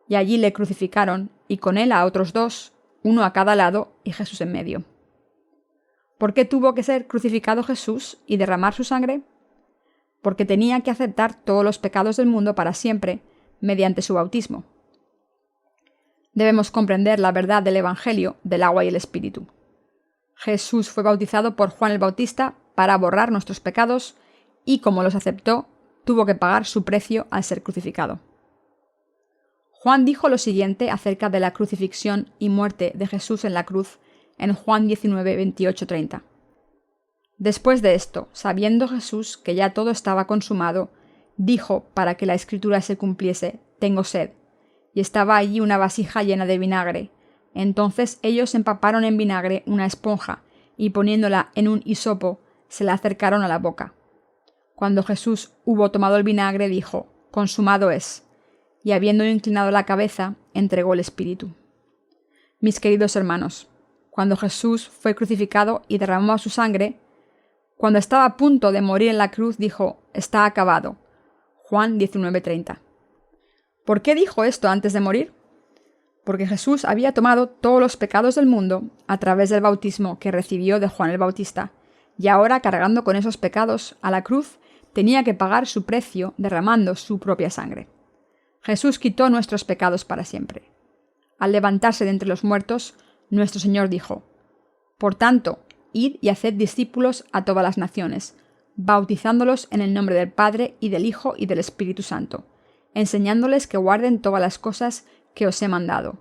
Y allí le crucificaron, y con él a otros dos, uno a cada lado y Jesús en medio. ¿Por qué tuvo que ser crucificado Jesús y derramar su sangre? Porque tenía que aceptar todos los pecados del mundo para siempre, mediante su bautismo. Debemos comprender la verdad del Evangelio del agua y el Espíritu. Jesús fue bautizado por Juan el Bautista para borrar nuestros pecados y, como los aceptó, tuvo que pagar su precio al ser crucificado. Juan dijo lo siguiente acerca de la crucifixión y muerte de Jesús en la cruz en Juan 19, 28, 30. Después de esto, sabiendo Jesús que ya todo estaba consumado, dijo, para que la escritura se cumpliese: Tengo sed. Y estaba allí una vasija llena de vinagre. Entonces ellos empaparon en vinagre una esponja y poniéndola en un hisopo, se la acercaron a la boca. Cuando Jesús hubo tomado el vinagre, dijo: Consumado es. Y habiendo inclinado la cabeza, entregó el espíritu. Mis queridos hermanos, cuando Jesús fue crucificado y derramó su sangre, cuando estaba a punto de morir en la cruz, dijo: Está acabado. Juan 19:30. ¿Por qué dijo esto antes de morir? Porque Jesús había tomado todos los pecados del mundo a través del bautismo que recibió de Juan el Bautista, y ahora, cargando con esos pecados a la cruz, tenía que pagar su precio derramando su propia sangre. Jesús quitó nuestros pecados para siempre. Al levantarse de entre los muertos, nuestro Señor dijo: Por tanto, id y haced discípulos a todas las naciones, bautizándolos en el nombre del Padre y del Hijo y del Espíritu Santo, enseñándoles que guarden todas las cosas que os he mandado.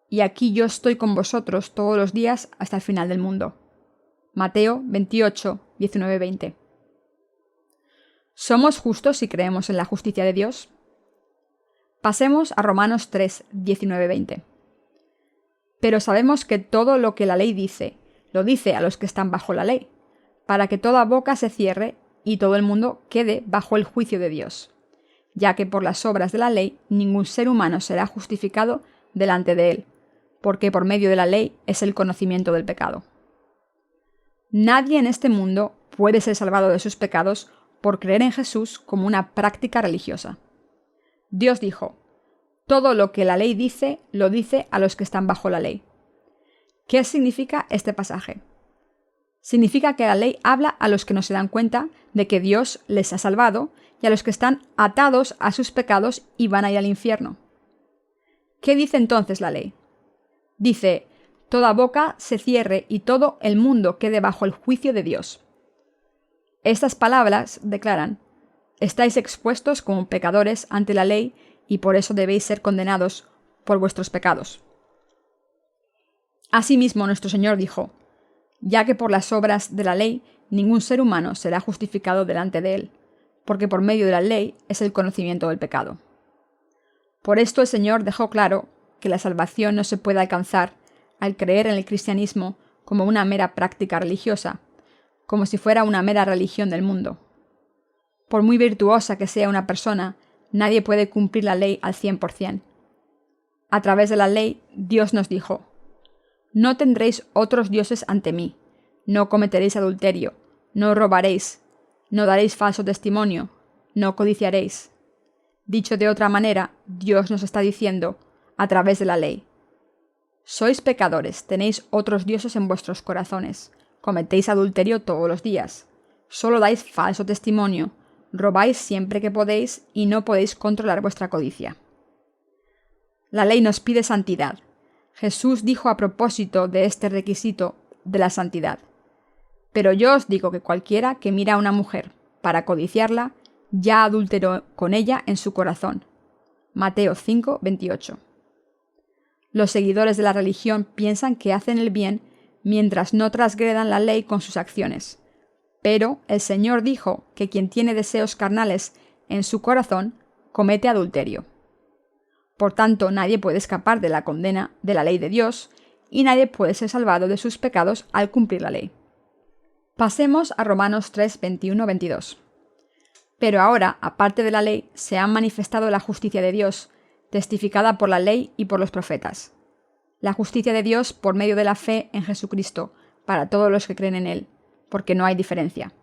Y aquí yo estoy con vosotros todos los días hasta el final del mundo. Mateo 28, 19, 20. ¿Somos justos si creemos en la justicia de Dios? Pasemos a Romanos 3, 19, 20. Pero sabemos que todo lo que la ley dice, lo dice a los que están bajo la ley, para que toda boca se cierre y todo el mundo quede bajo el juicio de Dios, ya que por las obras de la ley ningún ser humano será justificado delante de él, porque por medio de la ley es el conocimiento del pecado. Nadie en este mundo puede ser salvado de sus pecados por creer en Jesús como una práctica religiosa. Dios dijo: todo lo que la ley dice, lo dice a los que están bajo la ley. ¿Qué significa este pasaje? Significa que la ley habla a los que no se dan cuenta de que Dios les ha salvado y a los que están atados a sus pecados y van a ir al infierno. ¿Qué dice entonces la ley? Dice: toda boca se cierre y todo el mundo quede bajo el juicio de Dios. Estas palabras declaran: estáis expuestos como pecadores ante la ley y por eso debéis ser condenados por vuestros pecados. Asimismo, nuestro Señor dijo: ya que por las obras de la ley ningún ser humano será justificado delante de él, porque por medio de la ley es el conocimiento del pecado. Por esto el Señor dejó claro que la salvación no se puede alcanzar al creer en el cristianismo como una mera práctica religiosa, como si fuera una mera religión del mundo. Por muy virtuosa que sea una persona, nadie puede cumplir la ley al 100%. A través de la ley, Dios nos dijo: no tendréis otros dioses ante mí, no cometeréis adulterio, no robaréis, no daréis falso testimonio, no codiciaréis. Dicho de otra manera, Dios nos está diciendo, a través de la ley: sois pecadores, tenéis otros dioses en vuestros corazones, cometéis adulterio todos los días, solo dais falso testimonio, robáis siempre que podéis y no podéis controlar vuestra codicia. La ley nos pide santidad. Jesús dijo a propósito de este requisito de la santidad: pero yo os digo que cualquiera que mira a una mujer para codiciarla, ya adulteró con ella en su corazón. Mateo 5:28. Los seguidores de la religión piensan que hacen el bien mientras no transgredan la ley con sus acciones. Pero el Señor dijo que quien tiene deseos carnales en su corazón comete adulterio. Por tanto, nadie puede escapar de la condena de la ley de Dios y nadie puede ser salvado de sus pecados al cumplir la ley. Pasemos a Romanos 3:21-22. Pero ahora, aparte de la ley, se ha manifestado la justicia de Dios, testificada por la ley y por los profetas. La justicia de Dios por medio de la fe en Jesucristo, para todos los que creen en Él, porque no hay diferencia.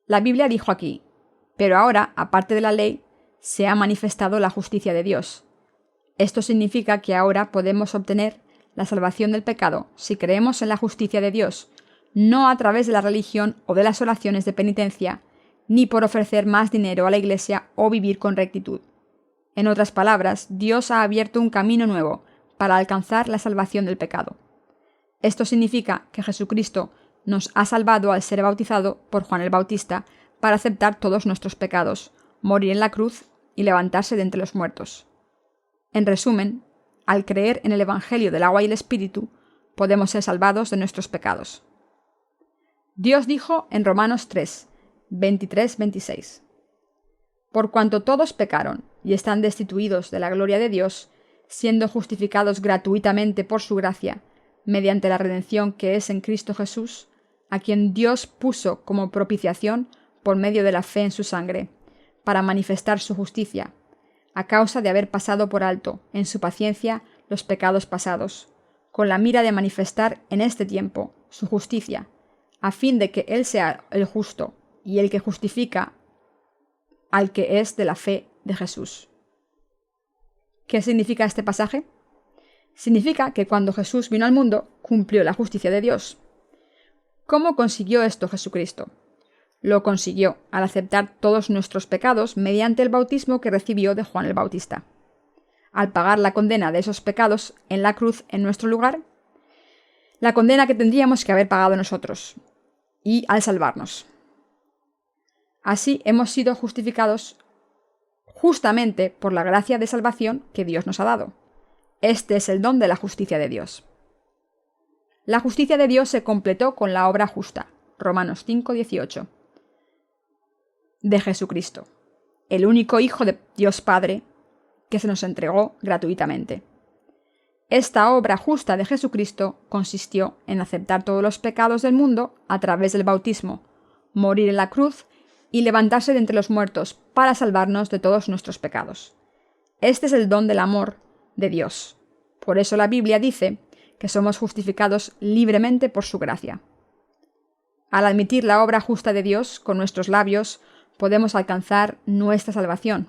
La Biblia dijo aquí: pero ahora, aparte de la ley, se ha manifestado la justicia de Dios. Esto significa que ahora podemos obtener la salvación del pecado si creemos en la justicia de Dios, no a través de la religión o de las oraciones de penitencia, ni por ofrecer más dinero a la Iglesia o vivir con rectitud. En otras palabras, Dios ha abierto un camino nuevo para alcanzar la salvación del pecado. Esto significa que Jesucristo nos ha salvado al ser bautizado por Juan el Bautista para aceptar todos nuestros pecados, morir en la cruz y levantarse de entre los muertos. En resumen, al creer en el Evangelio del agua y el Espíritu, podemos ser salvados de nuestros pecados. Dios dijo en Romanos 3:23-26: por cuanto todos pecaron y están destituidos de la gloria de Dios, siendo justificados gratuitamente por su gracia, mediante la redención que es en Cristo Jesús, a quien Dios puso como propiciación por medio de la fe en su sangre, para manifestar su justicia, a causa de haber pasado por alto, en su paciencia, los pecados pasados, con la mira de manifestar en este tiempo su justicia, a fin de que Él sea el justo y el que justifica al que es de la fe de Jesús. ¿Qué significa este pasaje? Significa que cuando Jesús vino al mundo, cumplió la justicia de Dios. ¿Cómo consiguió esto Jesucristo? Lo consiguió al aceptar todos nuestros pecados mediante el bautismo que recibió de Juan el Bautista. Al pagar la condena de esos pecados en la cruz en nuestro lugar, la condena que tendríamos que haber pagado nosotros, y al salvarnos. Así hemos sido justificados justamente por la gracia de salvación que Dios nos ha dado. Este es el don de la justicia de Dios. La justicia de Dios se completó con la obra justa, Romanos 5:18, de Jesucristo, el único Hijo de Dios Padre que se nos entregó gratuitamente. Esta obra justa de Jesucristo consistió en aceptar todos los pecados del mundo a través del bautismo, morir en la cruz y levantarse de entre los muertos para salvarnos de todos nuestros pecados. Este es el don del amor de Dios. Por eso la Biblia dice que somos justificados libremente por su gracia. Al admitir la obra justa de Dios con nuestros labios, podemos alcanzar nuestra salvación.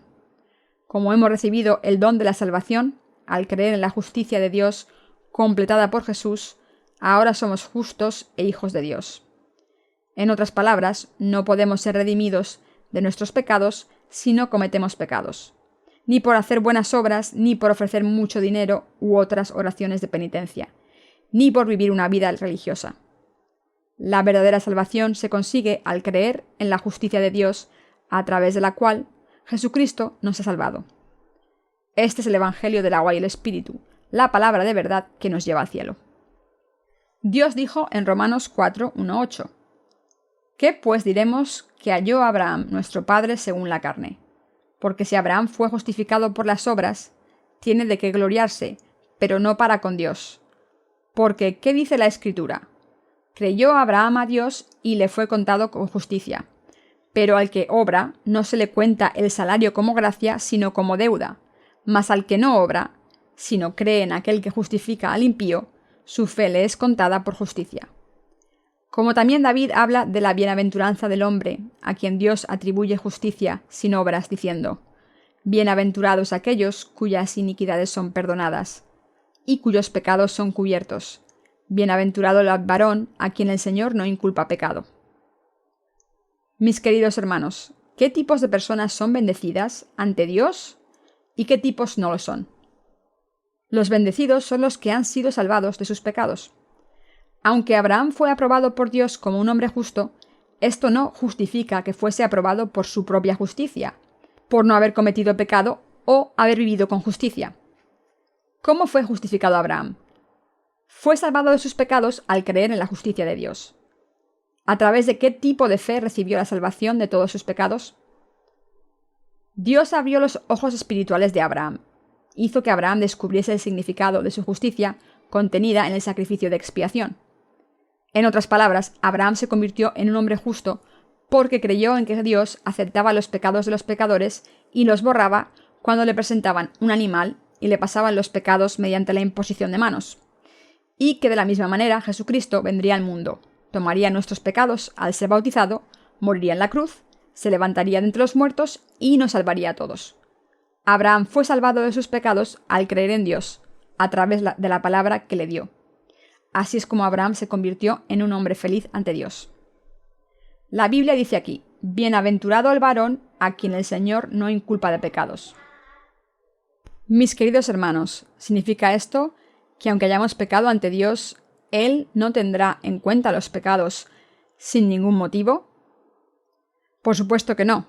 Como hemos recibido el don de la salvación, al creer en la justicia de Dios completada por Jesús, ahora somos justos e hijos de Dios. En otras palabras, no podemos ser redimidos de nuestros pecados si no cometemos pecados, ni por hacer buenas obras, ni por ofrecer mucho dinero u otras oraciones de penitencia, ni por vivir una vida religiosa. La verdadera salvación se consigue al creer en la justicia de Dios, a través de la cual Jesucristo nos ha salvado. Este es el Evangelio del agua y el Espíritu, la palabra de verdad que nos lleva al cielo. Dios dijo en Romanos 4, 1-8: ¿Qué pues diremos que halló Abraham, nuestro padre, según la carne? Porque si Abraham fue justificado por las obras, tiene de qué gloriarse, pero no para con Dios. Porque, ¿qué dice la Escritura? Creyó Abraham a Dios y le fue contado con justicia. Pero al que obra, no se le cuenta el salario como gracia, sino como deuda. Mas al que no obra, sino cree en aquel que justifica al impío, su fe le es contada por justicia. Como también David habla de la bienaventuranza del hombre, a quien Dios atribuye justicia sin obras, diciendo: Bienaventurados aquellos cuyas iniquidades son perdonadas, y cuyos pecados son cubiertos. Bienaventurado el varón a quien el Señor no inculpa pecado. Mis queridos hermanos, ¿qué tipos de personas son bendecidas ante Dios y qué tipos no lo son? Los bendecidos son los que han sido salvados de sus pecados. Aunque Abraham fue aprobado por Dios como un hombre justo, esto no justifica que fuese aprobado por su propia justicia, por no haber cometido pecado o haber vivido con justicia. ¿Cómo fue justificado Abraham? Fue salvado de sus pecados al creer en la justicia de Dios. ¿A través de qué tipo de fe recibió la salvación de todos sus pecados? Dios abrió los ojos espirituales de Abraham. Hizo que Abraham descubriese el significado de su justicia contenida en el sacrificio de expiación. En otras palabras, Abraham se convirtió en un hombre justo porque creyó en que Dios aceptaba los pecados de los pecadores y los borraba cuando le presentaban un animal y le pasaban los pecados mediante la imposición de manos. Y que de la misma manera Jesucristo vendría al mundo, tomaría nuestros pecados al ser bautizado, moriría en la cruz, se levantaría de entre los muertos y nos salvaría a todos. Abraham fue salvado de sus pecados al creer en Dios, a través de la palabra que le dio. Así es como Abraham se convirtió en un hombre feliz ante Dios. La Biblia dice aquí: Bienaventurado el varón a quien el Señor no inculpa de pecados. Mis queridos hermanos, ¿significa esto que aunque hayamos pecado ante Dios, Él no tendrá en cuenta los pecados sin ningún motivo? Por supuesto que no.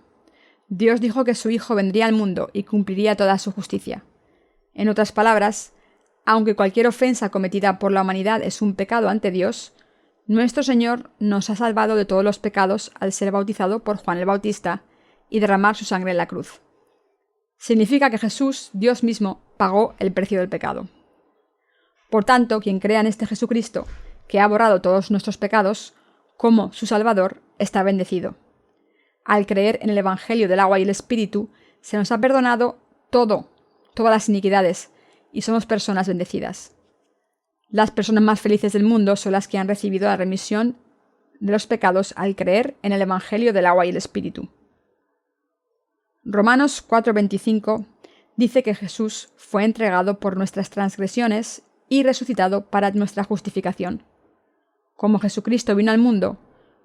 Dios dijo que su Hijo vendría al mundo y cumpliría toda su justicia. En otras palabras, aunque cualquier ofensa cometida por la humanidad es un pecado ante Dios, nuestro Señor nos ha salvado de todos los pecados al ser bautizado por Juan el Bautista y derramar su sangre en la cruz. Significa que Jesús, Dios mismo, pagó el precio del pecado. Por tanto, quien crea en este Jesucristo, que ha borrado todos nuestros pecados, como su Salvador, está bendecido. Al creer en el Evangelio del agua y el Espíritu, se nos ha perdonado todas las iniquidades, y somos personas bendecidas. Las personas más felices del mundo son las que han recibido la remisión de los pecados al creer en el Evangelio del agua y el Espíritu. Romanos 4:25 dice que Jesús fue entregado por nuestras transgresiones y resucitado para nuestra justificación. Como Jesucristo vino al mundo,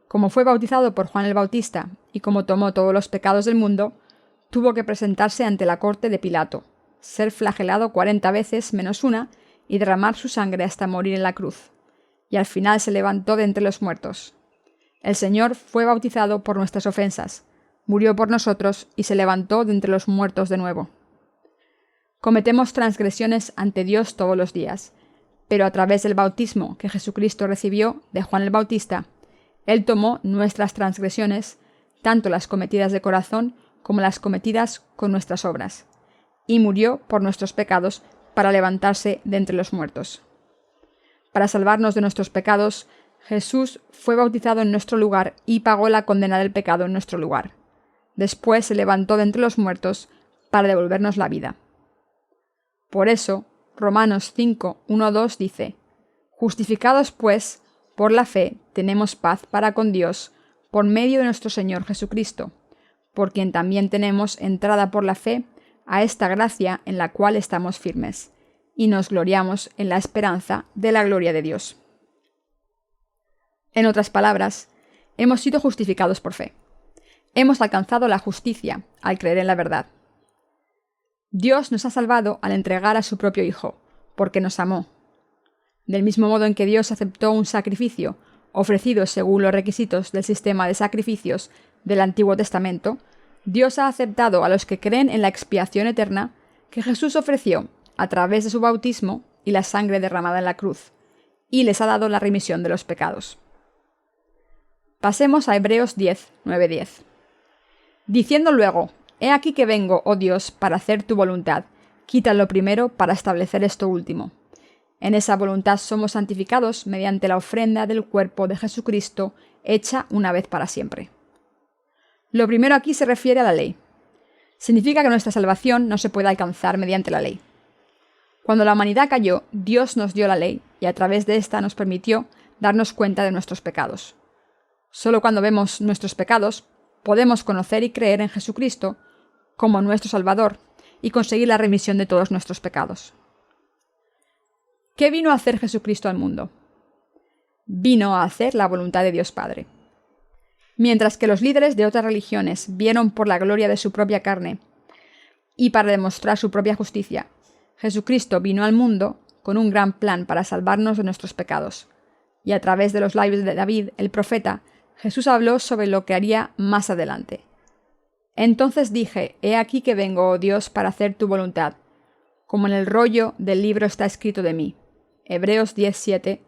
como fue bautizado por Juan el Bautista y como tomó todos los pecados del mundo, tuvo que presentarse ante la corte de Pilato, ser flagelado 40 veces menos una y derramar su sangre hasta morir en la cruz, y al final se levantó de entre los muertos. El Señor fue bautizado por nuestras ofensas, murió por nosotros y se levantó de entre los muertos de nuevo. Cometemos transgresiones ante Dios todos los días, pero a través del bautismo que Jesucristo recibió de Juan el Bautista, Él tomó nuestras transgresiones, tanto las cometidas de corazón como las cometidas con nuestras obras, y murió por nuestros pecados para levantarse de entre los muertos. Para salvarnos de nuestros pecados, Jesús fue bautizado en nuestro lugar y pagó la condena del pecado en nuestro lugar. Después se levantó de entre los muertos para devolvernos la vida. Por eso, Romanos 5:1-2 dice: Justificados pues por la fe tenemos paz para con Dios por medio de nuestro Señor Jesucristo, por quien también tenemos entrada por la fe a esta gracia en la cual estamos firmes, y nos gloriamos en la esperanza de la gloria de Dios. En otras palabras, hemos sido justificados por fe. Hemos alcanzado la justicia al creer en la verdad. Dios nos ha salvado al entregar a su propio Hijo, porque nos amó. Del mismo modo en que Dios aceptó un sacrificio ofrecido según los requisitos del sistema de sacrificios del Antiguo Testamento, Dios ha aceptado a los que creen en la expiación eterna que Jesús ofreció a través de su bautismo y la sangre derramada en la cruz, y les ha dado la remisión de los pecados. Pasemos a Hebreos 10, 9-10. Diciendo luego, he aquí que vengo, oh Dios, para hacer tu voluntad, quita lo primero para establecer esto último. En esa voluntad somos santificados mediante la ofrenda del cuerpo de Jesucristo, hecha una vez para siempre. Lo primero aquí se refiere a la ley. Significa que nuestra salvación no se puede alcanzar mediante la ley. Cuando la humanidad cayó, Dios nos dio la ley y a través de esta nos permitió darnos cuenta de nuestros pecados. Solo cuando vemos nuestros pecados, podemos conocer y creer en Jesucristo como nuestro Salvador y conseguir la remisión de todos nuestros pecados. ¿Qué vino a hacer Jesucristo al mundo? Vino a hacer la voluntad de Dios Padre. Mientras que los líderes de otras religiones vieron por la gloria de su propia carne y para demostrar su propia justicia, Jesucristo vino al mundo con un gran plan para salvarnos de nuestros pecados. Y a través de los labios de David, el profeta, Jesús habló sobre lo que haría más adelante. Entonces dije, he aquí que vengo, oh Dios, para hacer tu voluntad, como en el rollo del libro está escrito de mí. Hebreos 10:7,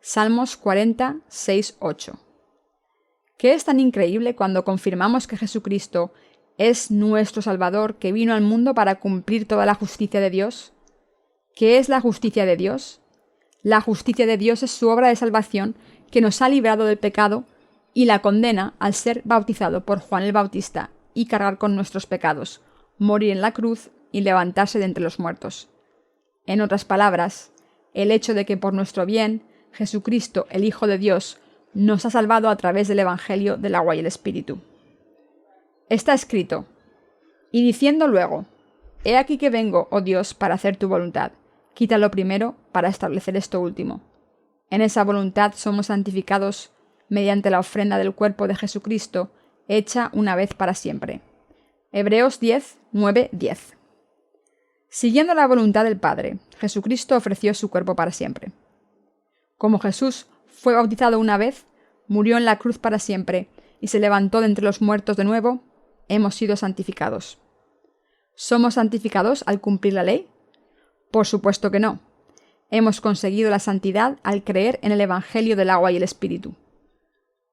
Salmos 40, 6, 8. ¿Qué es tan increíble cuando confirmamos que Jesucristo es nuestro Salvador que vino al mundo para cumplir toda la justicia de Dios? ¿Qué es la justicia de Dios? La justicia de Dios es su obra de salvación que nos ha librado del pecado y la condena al ser bautizado por Juan el Bautista y cargar con nuestros pecados, morir en la cruz y levantarse de entre los muertos. En otras palabras, el hecho de que por nuestro bien Jesucristo, el Hijo de Dios, nos ha salvado a través del Evangelio del agua y el Espíritu. Está escrito, y diciendo luego, he aquí que vengo, oh Dios, para hacer tu voluntad, quita lo primero para establecer esto último. En esa voluntad somos santificados mediante la ofrenda del cuerpo de Jesucristo, hecha una vez para siempre. Hebreos 10, 9, 10. Siguiendo la voluntad del Padre, Jesucristo ofreció su cuerpo para siempre. Como Jesús fue bautizado una vez, murió en la cruz para siempre y se levantó de entre los muertos de nuevo, hemos sido santificados. ¿Somos santificados al cumplir la ley? Por supuesto que no. Hemos conseguido la santidad al creer en el Evangelio del agua y el Espíritu.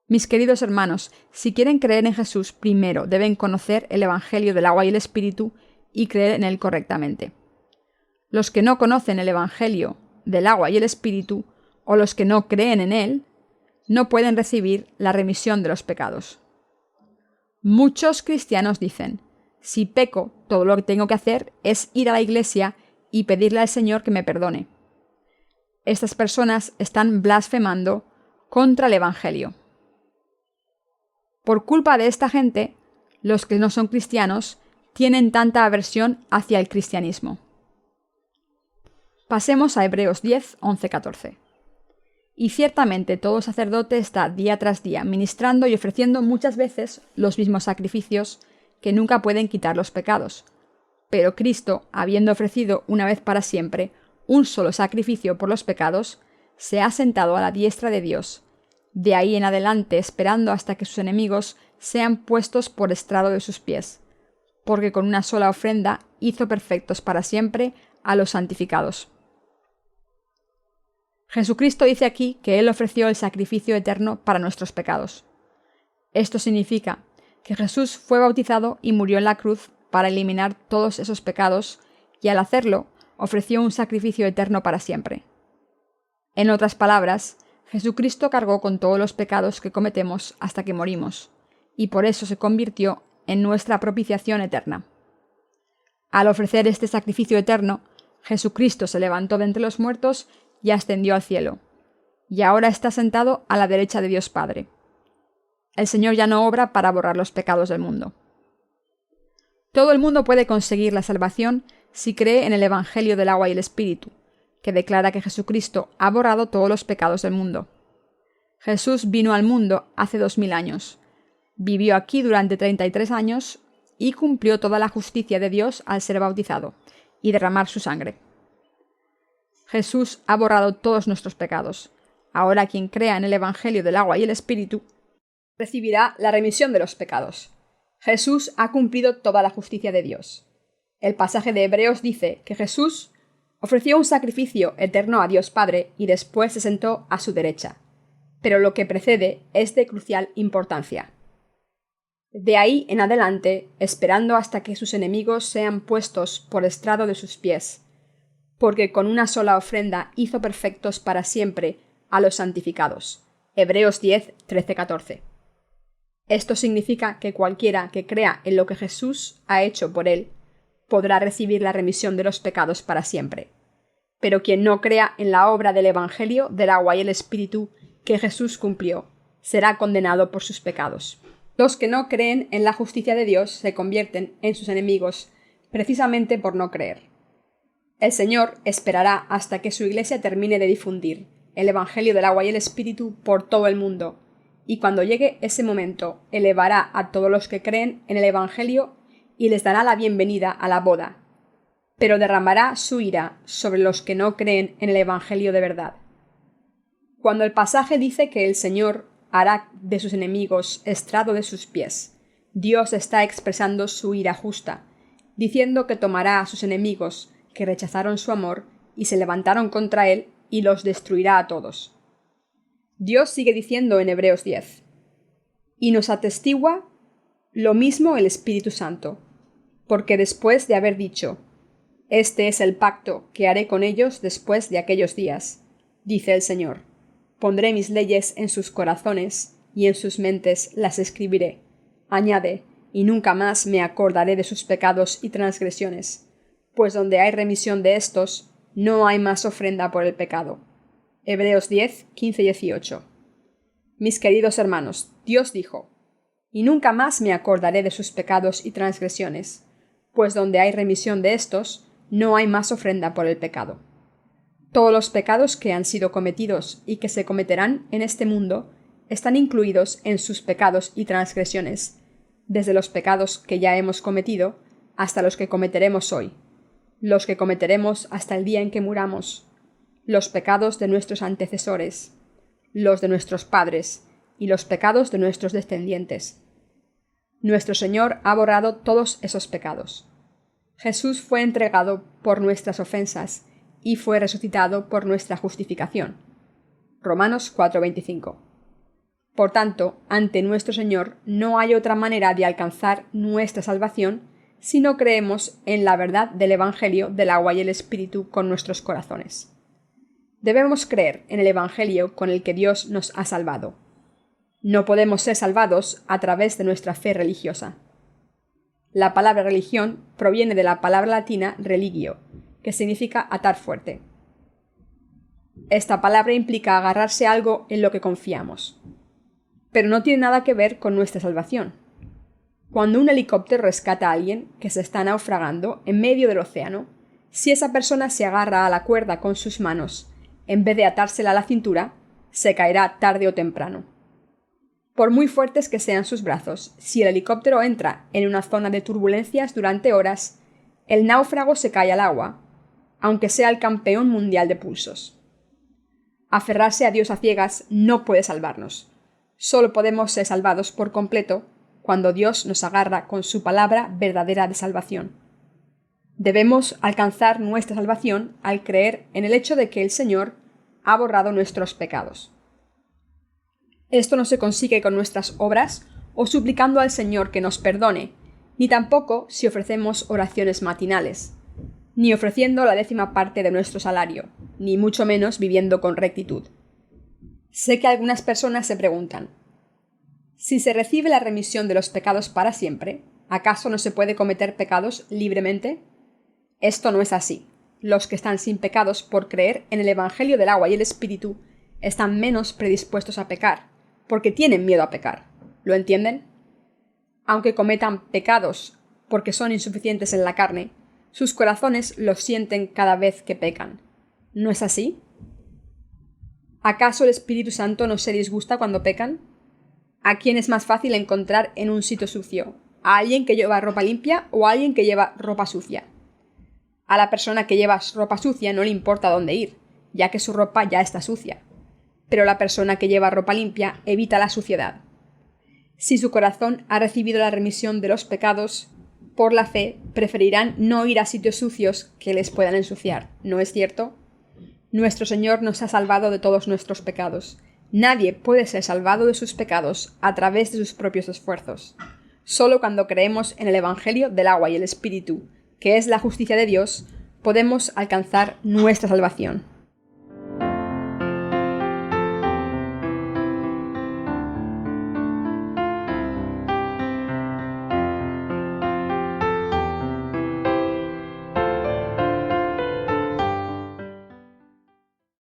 Mis queridos hermanos, si quieren creer en Jesús, primero deben conocer el Evangelio del agua y el Espíritu y creer en él correctamente. Los que no conocen el Evangelio del agua y el Espíritu, o los que no creen en él, no pueden recibir la remisión de los pecados. Muchos cristianos dicen, si peco, todo lo que tengo que hacer es ir a la iglesia y pedirle al Señor que me perdone. Estas personas están blasfemando contra el Evangelio. Por culpa de esta gente, los que no son cristianos tienen tanta aversión hacia el cristianismo. Pasemos a Hebreos 10, 11, 14. Y ciertamente todo sacerdote está día tras día ministrando y ofreciendo muchas veces los mismos sacrificios que nunca pueden quitar los pecados. Pero Cristo, habiendo ofrecido una vez para siempre un solo sacrificio por los pecados, se ha sentado a la diestra de Dios, de ahí en adelante esperando hasta que sus enemigos sean puestos por estrado de sus pies, porque con una sola ofrenda hizo perfectos para siempre a los santificados. Jesucristo dice aquí que Él ofreció el sacrificio eterno para nuestros pecados. Esto significa que Jesús fue bautizado y murió en la cruz para eliminar todos esos pecados y al hacerlo ofreció un sacrificio eterno para siempre. En otras palabras, Jesucristo cargó con todos los pecados que cometemos hasta que morimos, y por eso se convirtió en nuestra propiciación eterna. Al ofrecer este sacrificio eterno, Jesucristo se levantó de entre los muertos y ascendió al cielo, y ahora está sentado a la derecha de Dios Padre. El Señor ya no obra para borrar los pecados del mundo. Todo el mundo puede conseguir la salvación si cree en el Evangelio del agua y el Espíritu, que declara que Jesucristo ha borrado todos los pecados del mundo. Jesús vino al mundo hace 2000 años. Vivió aquí durante 33 años y cumplió toda la justicia de Dios al ser bautizado y derramar su sangre. Jesús ha borrado todos nuestros pecados. Ahora quien crea en el Evangelio del agua y el Espíritu recibirá la remisión de los pecados. Jesús ha cumplido toda la justicia de Dios. El pasaje de Hebreos dice que Jesús ofreció un sacrificio eterno a Dios Padre y después se sentó a su derecha. Pero lo que precede es de crucial importancia. De ahí en adelante, esperando hasta que sus enemigos sean puestos por estrado de sus pies, porque con una sola ofrenda hizo perfectos para siempre a los santificados. Hebreos 10, 13-14. Esto significa que cualquiera que crea en lo que Jesús ha hecho por él, podrá recibir la remisión de los pecados para siempre. Pero quien no crea en la obra del Evangelio, del agua y el Espíritu que Jesús cumplió, será condenado por sus pecados. Los que no creen en la justicia de Dios se convierten en sus enemigos, precisamente por no creer. El Señor esperará hasta que su Iglesia termine de difundir el Evangelio del agua y el Espíritu por todo el mundo, y cuando llegue ese momento, elevará a todos los que creen en el Evangelio y les dará la bienvenida a la boda, pero derramará su ira sobre los que no creen en el Evangelio de verdad. Cuando el pasaje dice que el Señor hará de sus enemigos estrado de sus pies, Dios está expresando su ira justa, diciendo que tomará a sus enemigos que rechazaron su amor y se levantaron contra él y los destruirá a todos. Dios sigue diciendo en Hebreos 10, y nos atestigua lo mismo el Espíritu Santo, porque después de haber dicho, este es el pacto que haré con ellos después de aquellos días, dice el Señor, pondré mis leyes en sus corazones y en sus mentes las escribiré. Añade, y nunca más me acordaré de sus pecados y transgresiones, pues donde hay remisión de estos, no hay más ofrenda por el pecado. Hebreos 10, 15-18. Mis queridos hermanos, Dios dijo, y nunca más me acordaré de sus pecados y transgresiones, pues donde hay remisión de estos, no hay más ofrenda por el pecado. Todos los pecados que han sido cometidos y que se cometerán en este mundo están incluidos en sus pecados y transgresiones, desde los pecados que ya hemos cometido hasta los que cometeremos hoy, los que cometeremos hasta el día en que muramos, los pecados de nuestros antecesores, los de nuestros padres y los pecados de nuestros descendientes. Nuestro Señor ha borrado todos esos pecados. Jesús fue entregado por nuestras ofensas y fue resucitado por nuestra justificación. Romanos 4:25. Por tanto, ante nuestro Señor no hay otra manera de alcanzar nuestra salvación si no creemos en la verdad del Evangelio del agua y el Espíritu con nuestros corazones. Debemos creer en el Evangelio con el que Dios nos ha salvado. No podemos ser salvados a través de nuestra fe religiosa. La palabra religión proviene de la palabra latina religio, que significa atar fuerte. Esta palabra implica agarrarse a algo en lo que confiamos. Pero no tiene nada que ver con nuestra salvación. Cuando un helicóptero rescata a alguien que se está naufragando en medio del océano, si esa persona se agarra a la cuerda con sus manos, en vez de atársela a la cintura, se caerá tarde o temprano. Por muy fuertes que sean sus brazos, si el helicóptero entra en una zona de turbulencias durante horas, el náufrago se cae al agua, aunque sea el campeón mundial de pulsos. Aferrarse a Dios a ciegas no puede salvarnos. Solo podemos ser salvados por completo cuando Dios nos agarra con su palabra verdadera de salvación. Debemos alcanzar nuestra salvación al creer en el hecho de que el Señor ha borrado nuestros pecados. Esto no se consigue con nuestras obras o suplicando al Señor que nos perdone, ni tampoco si ofrecemos oraciones matinales, ni ofreciendo la 10ª parte de nuestro salario, ni mucho menos viviendo con rectitud. Sé que algunas personas se preguntan, si se recibe la remisión de los pecados para siempre, ¿acaso no se puede cometer pecados libremente? Esto no es así. Los que están sin pecados por creer en el Evangelio del agua y el Espíritu están menos predispuestos a pecar, porque tienen miedo a pecar. ¿Lo entienden? Aunque cometan pecados porque son insuficientes en la carne, sus corazones los sienten cada vez que pecan. ¿No es así? ¿Acaso el Espíritu Santo no se disgusta cuando pecan? ¿A quién es más fácil encontrar en un sitio sucio? ¿A alguien que lleva ropa limpia o a alguien que lleva ropa sucia? A la persona que lleva ropa sucia no le importa dónde ir, ya que su ropa ya está sucia. Pero la persona que lleva ropa limpia evita la suciedad. Si su corazón ha recibido la remisión de los pecados, por la fe preferirán no ir a sitios sucios que les puedan ensuciar, ¿no es cierto? Nuestro Señor nos ha salvado de todos nuestros pecados. Nadie puede ser salvado de sus pecados a través de sus propios esfuerzos. Solo cuando creemos en el Evangelio del agua y el Espíritu, que es la justicia de Dios, podemos alcanzar nuestra salvación.